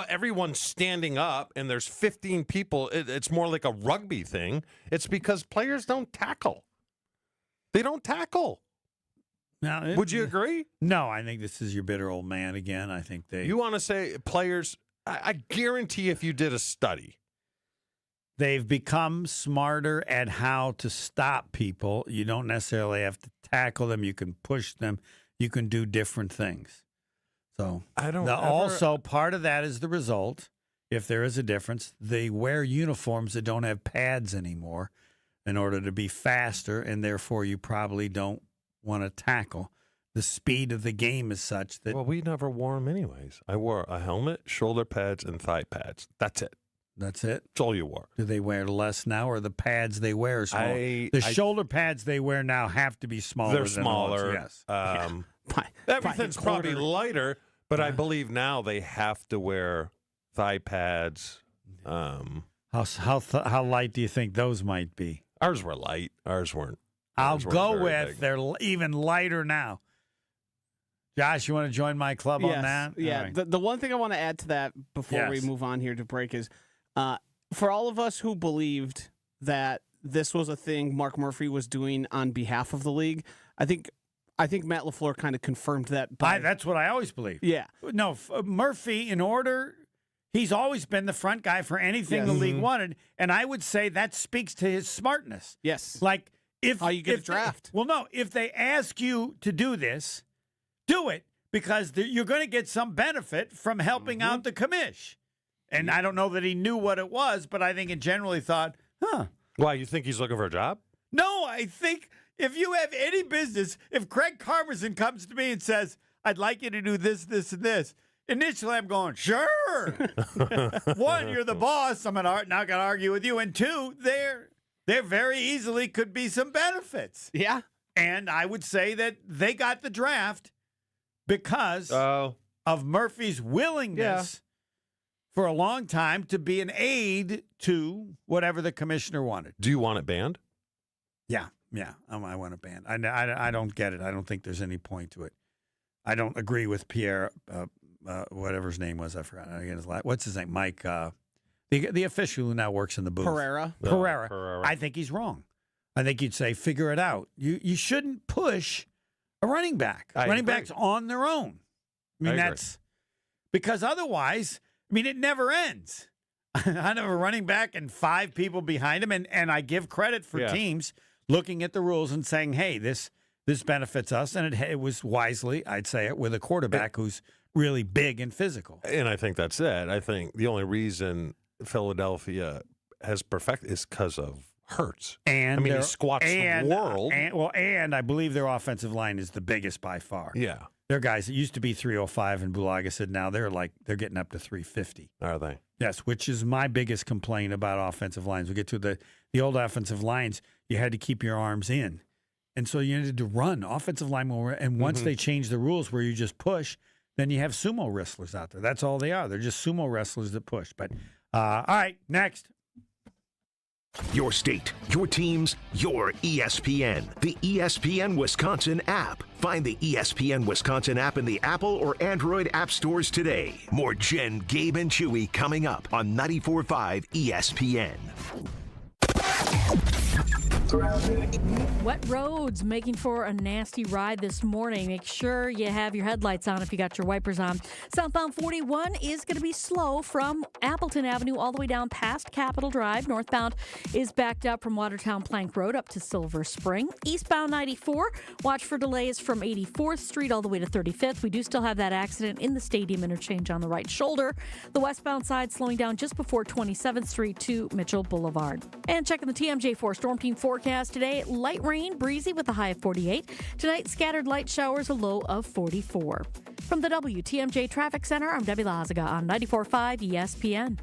Everyone's standing up, and there's 15 people. It's more like a rugby thing. It's because players don't tackle. They don't tackle. Now, would you agree? No, I think this is your bitter old man again. I think You want to say players, I guarantee if you did a study, they've become smarter at how to stop people. You don't necessarily have to tackle them. You can push them. You can do different things. So also part of that is the result, if there is a difference, they wear uniforms that don't have pads anymore in order to be faster, and therefore you probably don't want to tackle. The speed of the game is such that... Well, we never wore them anyways. I wore a helmet, shoulder pads, and thigh pads. That's it. That's it? That's all you wore. Do they wear less now, or the pads they wear are smaller? The shoulder pads they wear now have to be smaller. They're than smaller. Yes. Everything's probably lighter, but I believe now they have to wear thigh pads. How light do you think those might be? Ours were light. Ours weren't. I'll go with big. they're even lighter now. Josh, you want to join my club on Yes, that? Yeah. All right. The one thing I want to add to that before we Yes. move on here to break is for all of us who believed that this was a thing Mark Murphy was doing on behalf of the league, I think Matt LaFleur kind of confirmed that. That's what I always believe. Yeah. No, Murphy, he's always been the front guy for anything the league wanted, and I would say that speaks to his smartness. Yes. Like, how you get a draft. If they ask you to do this, do it, because you're going to get some benefit from helping out the commish. And I don't know that he knew what it was, but I think he generally thought, Why, you think he's looking for a job? No, I think if you have any business, if Craig Carverson comes to me and says, I'd like you to do this, this, and this, initially I'm going, sure. One, you're the boss. I'm not going to argue with you. And two, there very easily could be some benefits. Yeah. And I would say that they got the draft because of Murphy's willingness for a long time to be an aide to whatever the commissioner wanted. Do you want it banned? Yeah. I want it banned. I don't get it. I don't think there's any point to it. I don't agree with Pierre, whatever his name was. I forgot. What's his name? Mike, the official who now works in the booth. Pereira. I think he's wrong. I think you'd say, figure it out. You shouldn't push a running back. Running backs on their own. I mean, that's because otherwise, it never ends. I have a running back and 5 people behind him, and I give credit for teams looking at the rules and saying, hey, this benefits us, and it was wisely, I'd say it, with a quarterback who's really big and physical. And I think that's it. I think the only reason Philadelphia has perfected is because of Hurts. And he squats the world. And I believe their offensive line is the biggest by far. Yeah. They're guys that used to be 305, and Bulaga said now they're getting up to 350. Are they? Yes, which is my biggest complaint about offensive lines. We get to the old offensive lines, you had to keep your arms in. And so you needed to run offensive line more. And once they changed the rules where you just push, then you have sumo wrestlers out there. That's all they are. They're just sumo wrestlers that push. But all right, next. Your state, your teams, your ESPN. The ESPN Wisconsin app. Find the ESPN Wisconsin app in the Apple or Android app stores today. More Jen, Gabe, and Chewy coming up on 94.5 ESPN. Wet roads making for a nasty ride this morning. Make sure you have your headlights on if you got your wipers on. Southbound 41 is going to be slow from Appleton Avenue all the way down past Capitol Drive. Northbound is backed up from Watertown Plank Road up to Silver Spring. Eastbound 94, watch for delays from 84th Street all the way to 35th. We do still have that accident in the Stadium interchange on the right shoulder. The westbound side slowing down just before 27th Street to Mitchell Boulevard. And checking the TMJ4 Storm Team forecast today, light rain, breezy with a high of 48. Tonight, scattered light showers, a low of 44. From the WTMJ Traffic Center, I'm Debbie Lazaga on 94.5 ESPN.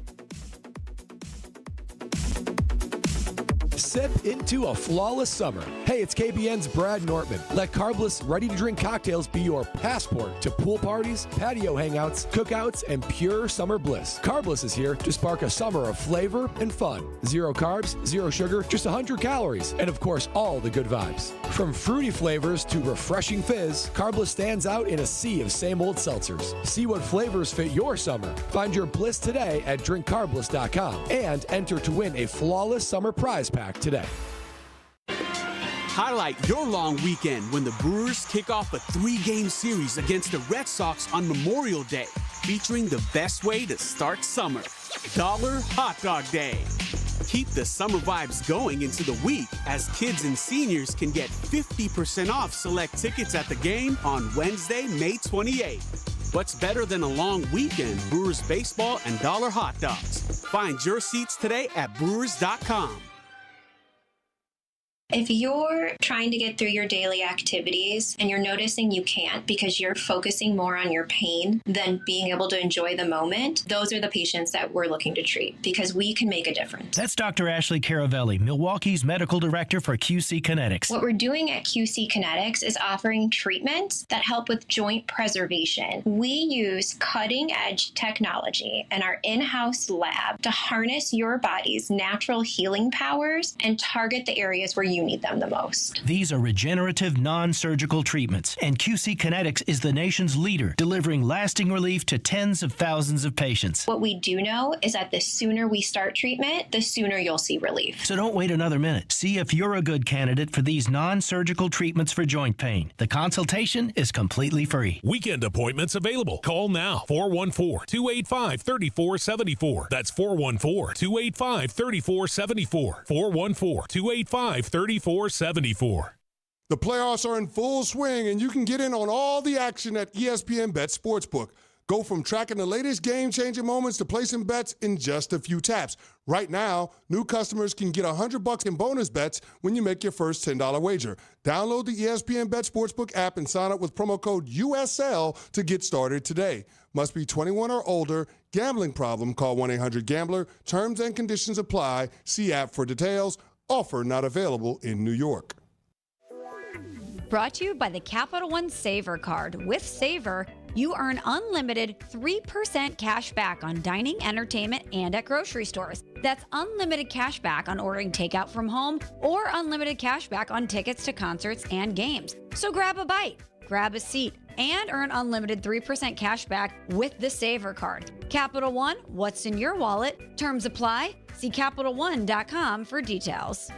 Sip into a flawless summer. Hey, it's KBN's Brad Nortman. Let carbless, ready-to-drink cocktails be your passport to pool parties, patio hangouts, cookouts, and pure summer bliss. Carbless is here to spark a summer of flavor and fun. 0 carbs, 0 sugar, just 100 calories, and of course, all the good vibes. From fruity flavors to refreshing fizz, Carbless stands out in a sea of same-old seltzers. See what flavors fit your summer. Find your bliss today at drinkcarbless.com and enter to win a flawless summer prize pack today. Highlight your long weekend when the Brewers kick off a 3-game series against the Red Sox on Memorial Day, featuring the best way to start summer, Dollar Hot Dog Day. Keep the summer vibes going into the week as kids and seniors can get 50% off select tickets at the game on Wednesday, May 28th. What's better than a long weekend? Brewers baseball and dollar hot dogs. Find your seats today at brewers.com. If you're trying to get through your daily activities and you're noticing you can't because you're focusing more on your pain than being able to enjoy the moment, those are the patients that we're looking to treat because we can make a difference. That's Dr. Ashley Caravelli, Milwaukee's medical director for QC Kinetics. What we're doing at QC Kinetics is offering treatments that help with joint preservation. We use cutting-edge technology in our in-house lab to harness your body's natural healing powers and target the areas where you you need them the most. These are regenerative, non-surgical treatments, and QC Kinetics is the nation's leader, delivering lasting relief to tens of thousands of patients. What we do know is that the sooner we start treatment, the sooner you'll see relief. So don't wait another minute. See if you're a good candidate for these non-surgical treatments for joint pain. The consultation is completely free. Weekend appointments available. Call now. 414-285-3474. That's 414-285-3474. 414-285-3474. The playoffs are in full swing, and you can get in on all the action at ESPN Bet Sportsbook. Go from tracking the latest game-changing moments to placing bets in just a few taps. Right now, new customers can get $100 in bonus bets when you make your first $10 wager. Download the ESPN Bet Sportsbook app and sign up with promo code USL to get started today. Must be 21 or older. Gambling problem? Call 1-800-GAMBLER. Terms and conditions apply. See app for details. Offer not available in New York. Brought to you by the Capital One Savor Card. With Savor, you earn unlimited 3% cash back on dining, entertainment, and at grocery stores. That's unlimited cash back on ordering takeout from home or unlimited cash back on tickets to concerts and games. So grab a bite, grab a seat, and earn unlimited 3% cash back with the Savor Card. Capital One, what's in your wallet? Terms apply. See CapitalOne.com for details.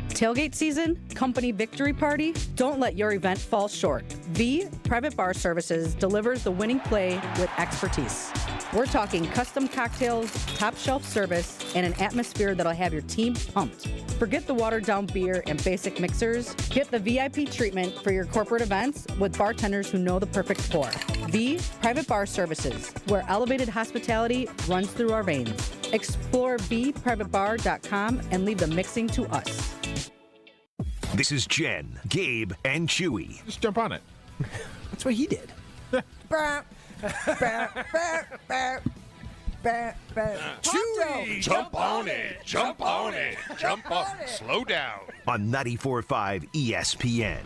Tailgate season, company victory party, don't let your event fall short. V Private Bar Services delivers the winning play with expertise. We're talking custom cocktails, top shelf service, and an atmosphere that'll have your team pumped. Forget the watered down beer and basic mixers. Get the VIP treatment for your corporate events with bartenders who know the perfect pour. V Private Bar Services, where elevated hospitality runs through our veins. Explore vprivatebar.com and leave the mixing to us. This is Jen, Gabe, and Chewy. Just jump on it. That's what he did. Chewy, jump on it. Jump on it. Jump on it. Slow down. On 94.5 ESPN.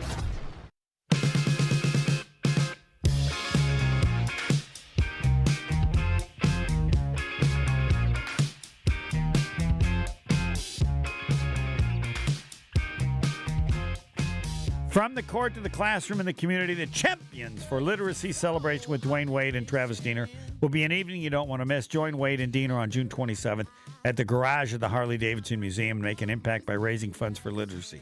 From the court to the classroom and the community, the Champions for Literacy celebration with Dwayne Wade and Travis Diener will be an evening you don't want to miss. Join Wade and Diener on June 27th at the garage of the Harley-Davidson Museum and make an impact by raising funds for literacy.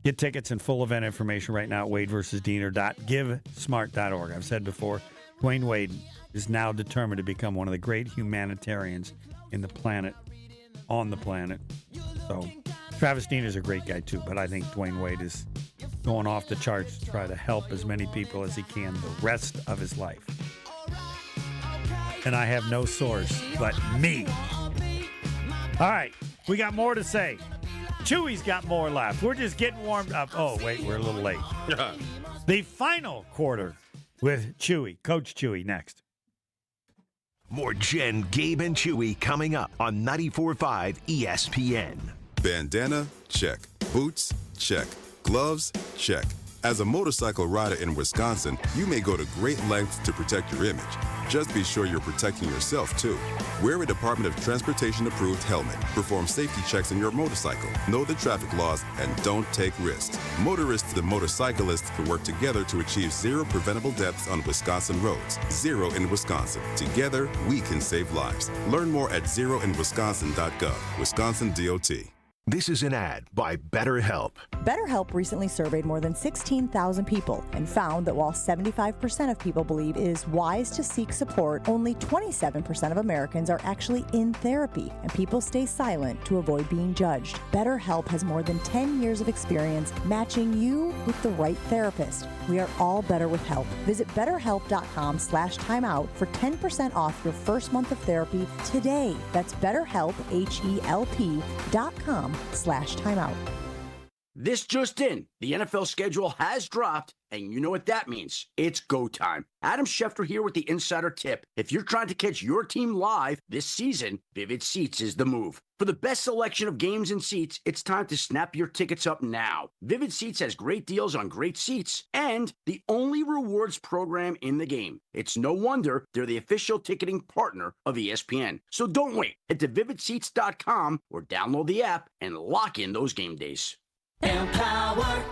Get tickets and full event information right now at wadeversusdiener.givesmart.org. I've said before, Dwayne Wade is now determined to become one of the great humanitarians in the planet, on the planet. So Travis Diener's a great guy too, but I think Dwayne Wade is going off the charts to try to help as many people as he can the rest of his life. And I have no source but me. All right, we got more to say. Chewy's got more left. We're just getting warmed up. Oh, wait, we're a little late. The final quarter with Chewy, Coach Chewy, next. More Jen, Gabe, and Chewy coming up on 94.5 ESPN. Bandana? Check. Boots? Check. Gloves? Check. As a motorcycle rider in Wisconsin, you may go to great lengths to protect your image. Just be sure you're protecting yourself, too. Wear a Department of Transportation-approved helmet. Perform safety checks on your motorcycle. Know the traffic laws and don't take risks. Motorists and motorcyclists can work together to achieve zero preventable deaths on Wisconsin roads. Zero in Wisconsin. Together, we can save lives. Learn more at zeroinwisconsin.gov. Wisconsin DOT. This is an ad by BetterHelp. BetterHelp recently surveyed more than 16,000 people and found that while 75% of people believe it is wise to seek support, only 27% of Americans are actually in therapy, and people stay silent to avoid being judged. BetterHelp has more than 10 years of experience matching you with the right therapist. We are all better with help. Visit BetterHelp.com/timeout for 10% off your first month of therapy today. That's BetterHelp, HELP.com/timeout. This just in, the NFL schedule has dropped, and you know what that means. It's go time. Adam Schefter here with the Insider Tip. If you're trying to catch your team live this season, Vivid Seats is the move. For the best selection of games and seats, it's time to snap your tickets up now. Vivid Seats has great deals on great seats and the only rewards program in the game. It's no wonder they're the official ticketing partner of ESPN. So don't wait. Head to vividseats.com or download the app and lock in those game days. Empower.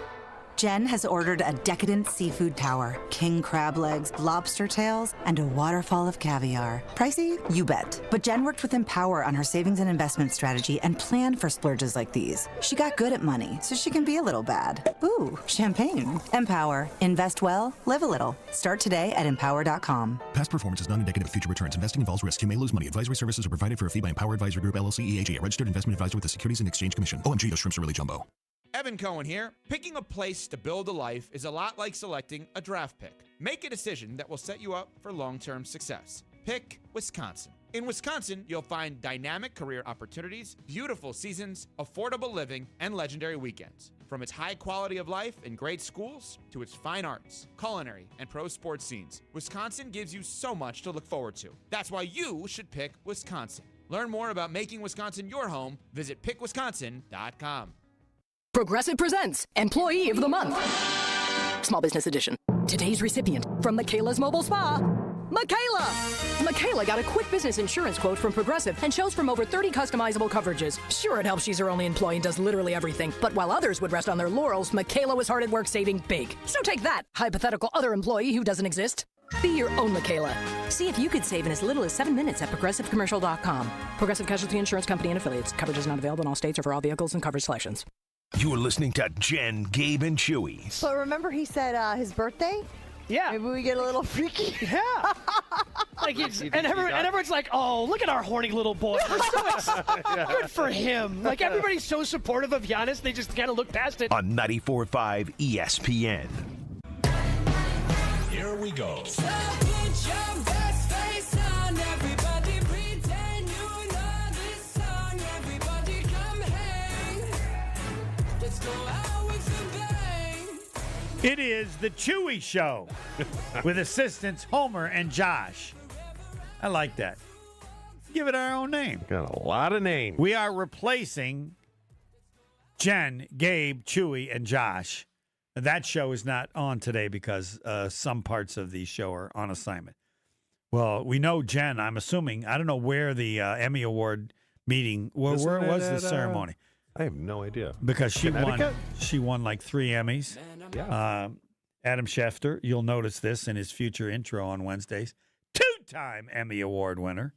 Jen has ordered a decadent seafood tower, king crab legs, lobster tails, and a waterfall of caviar. Pricey? You bet. But Jen worked with Empower on her savings and investment strategy and planned for splurges like these. She got good at money, so she can be a little bad. Ooh, champagne. Empower. Invest well, live a little. Start today at empower.com. Past performance is not indicative of future returns. Investing involves risk. You may lose money. Advisory services are provided for a fee by Empower Advisory Group, LLC, EAG, a registered investment advisor with the Securities and Exchange Commission. OMG, those shrimps are really jumbo. Evan Cohen here. Picking a place to build a life is a lot like selecting a draft pick. Make a decision that will set you up for long-term success. Pick Wisconsin. In Wisconsin, you'll find dynamic career opportunities, beautiful seasons, affordable living, and legendary weekends. From its high quality of life and great schools to its fine arts, culinary, and pro sports scenes, Wisconsin gives you so much to look forward to. That's why you should pick Wisconsin. Learn more about making Wisconsin your home. Visit pickwisconsin.com. Progressive presents Employee of the Month. Small Business Edition. Today's recipient from Michaela's Mobile Spa, Michaela. Michaela got a quick business insurance quote from Progressive and chose from over 30 customizable coverages. Sure, it helps she's her only employee and does literally everything. But while others would rest on their laurels, Michaela was hard at work saving big. So take that, hypothetical other employee who doesn't exist. Be your own Michaela. See if you could save in as little as 7 minutes at progressivecommercial.com. Progressive Casualty Insurance Company and Affiliates. Coverage is not available in all states or for all vehicles and coverage selections. You're listening to Jen, Gabe, and Chewy. But remember he said his birthday? Yeah. Maybe we get a little freaky. Yeah. Like it's, and everyone's like, oh, look at our horny little boy. We're so good for him. Like everybody's so supportive of Giannis, they just kind of look past it. On 94.5 ESPN. Here we go. So put your best face on, everybody pretend you know this song. Everybody come hang. Let's go out with a bang. It is the Chewy Show with assistants Homer and Josh. I like that. Give it our own name. Got a lot of names. We are replacing Jen, Gabe, Chewy, and Josh. That show is not on today because some parts of the show are on assignment. Well, we know Jen, I'm assuming. I don't know where the Emmy Award meeting, where was the ceremony? I have no idea. Because she won like 3 Emmys. Yeah. Adam Schefter, you'll notice this in his future intro on Wednesdays. 2-time Emmy Award winner.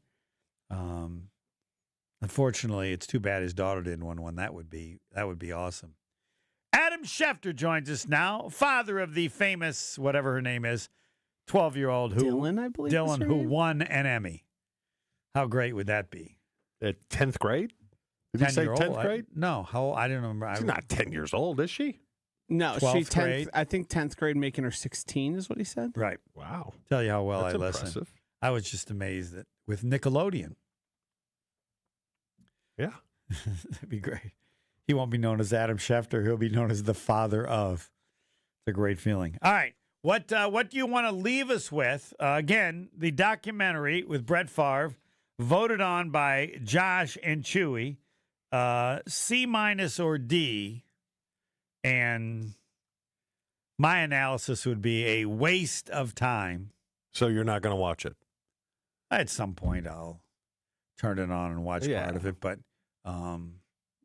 Unfortunately, it's too bad his daughter didn't win one. That would be awesome. Adam Schefter joins us now, father of the famous, whatever her name is, 12-year-old Dylan, I believe. Dylan, who won an Emmy. How great would that be? At 10th grade? Did you say 10th grade? No. How old? I don't remember. She's not 10 years old, is she? No, 12th grade? I think 10th grade, making her 16 is what he said. Right. Wow. Tell you how well That's I listen. impressive. I was just amazed that with Nickelodeon. Yeah. That'd be great. He won't be known as Adam Schefter. He'll be known as the father of. It's a great feeling. All right. What do you want to leave us with? Again, the documentary with Brett Favre, voted on by Josh and Chewy, C- or D, and my analysis would be a waste of time. So you're not going to watch it? At some point, I'll turn it on and watch part of it, but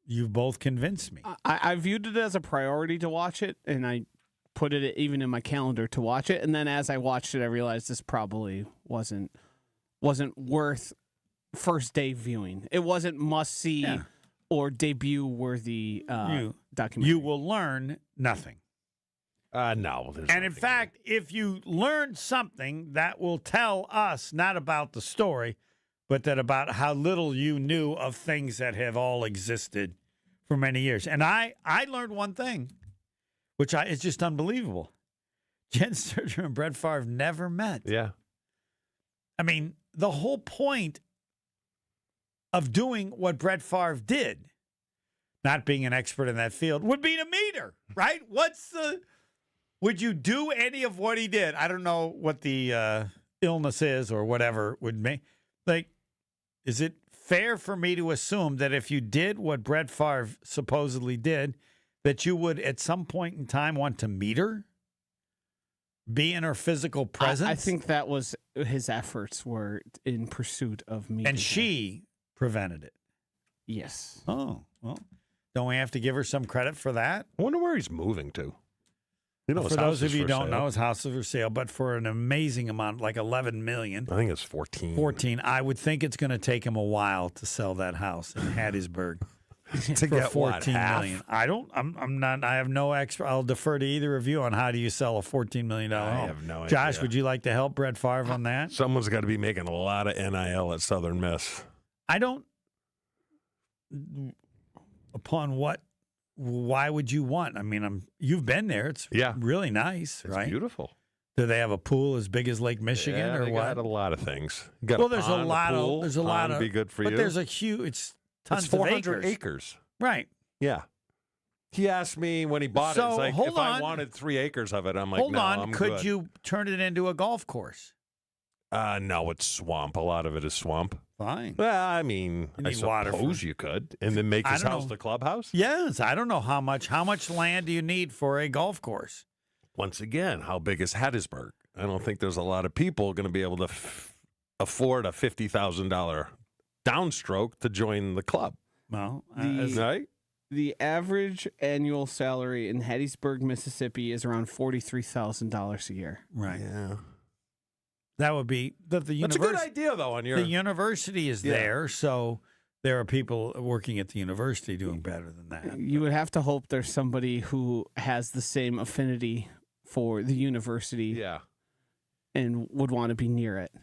you've both convinced me. I viewed it as a priority to watch it, and I put it even in my calendar to watch it. And then as I watched it, I realized this probably wasn't worth first day viewing. It wasn't must see or debut worthy documentary. You will learn nothing. No. And in fact, if you learn something, that will tell us not about the story, but that about how little you knew of things that have all existed for many years. And I learned one thing, which is just unbelievable. Jen Sturgeon and Brett Favre never met. Yeah. I mean, the whole point of doing what Brett Favre did, not being an expert in that field, would be to meet her, right? Would you do any of what he did? I don't know what the illness is or whatever would make. Like, is it fair for me to assume that if you did what Brett Favre supposedly did, that you would at some point in time want to meet her? Be in her physical presence? I think that was his efforts were in pursuit of meeting And she prevented it. Yes. Oh, well, don't we have to give her some credit for that? I wonder where he's moving to. You know, for those of you who don't know, his house is for sale, but for an amazing amount, like $11 million. I think it's 14. 14. I would think it's going to take him a while to sell that house in Hattiesburg. To for get what, $14 million. I'm not. I have no expert. I'll defer to either of you on how do you sell a $14 million home. I have no idea. Josh, would you like to help Brett Favre on that? Someone's got to be making a lot of NIL at Southern Miss. I don't. Upon what? Why would you want? I mean, you've been there. It's really nice, It's right? beautiful. Do they have a pool as big as Lake Michigan, Yeah, or they what? got a lot of things. You got Well, a there's pond, a lot pool. of. There's a lot of. Be good for but you. there's a huge. It's tons It's 400 of acres. Right. Yeah. He asked me when he bought it, So, it's like, hold if on. I wanted 3 acres of it, I'm like, Hold no, on. I'm Could good. you turn it into a golf course? No, it's swamp. A lot of it is swamp. Fine. Well, I mean, You I need water suppose for- you could, and then make I his don't house know. the clubhouse. Yes. I don't know how much land do you need for a golf course? Once again, how big is Hattiesburg? I don't think there's a lot of people going to be able to afford a $50,000 downstroke to join the club. Well, right? The average annual salary in Hattiesburg, Mississippi, is around $43,000 a year. Right. Yeah. That would be the That's a university. good idea, though. On your The university is there, so there are people working at the university doing better than that. You would have to hope there's somebody who has the same affinity for the university Yeah. and would want to be near it.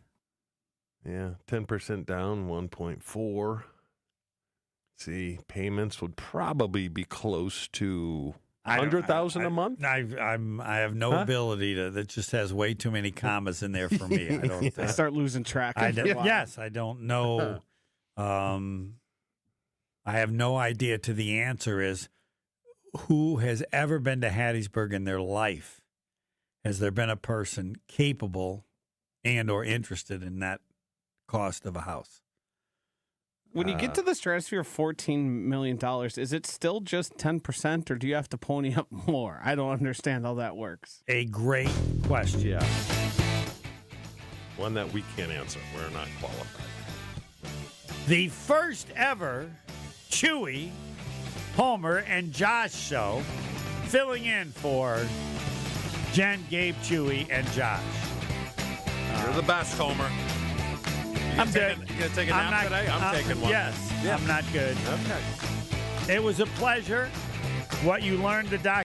Yeah, 10% down, 1.4. See, payments would probably be close to 100,000 a month. I have no ability to. That just has way too many commas in there for me. I don't. I start losing track. Yes, I don't know. I have no idea. To the answer is, who has ever been to Hattiesburg in their life? Has there been a person capable and or interested in that cost of a house? When you get to the stratosphere of $14 million, is it still just 10%, or do you have to pony up more? I don't understand how that works. A great question. Yeah. One that we can't answer. We're not qualified. The first ever Chewy, Homer, and Josh show, filling in for Jen, Gabe, Chewy, and Josh. You're the best, Homer. I'm good. You gonna take a nap today? I'm taking one. Yes, Yeah. I'm not good. Okay. It was a pleasure. What you learned, the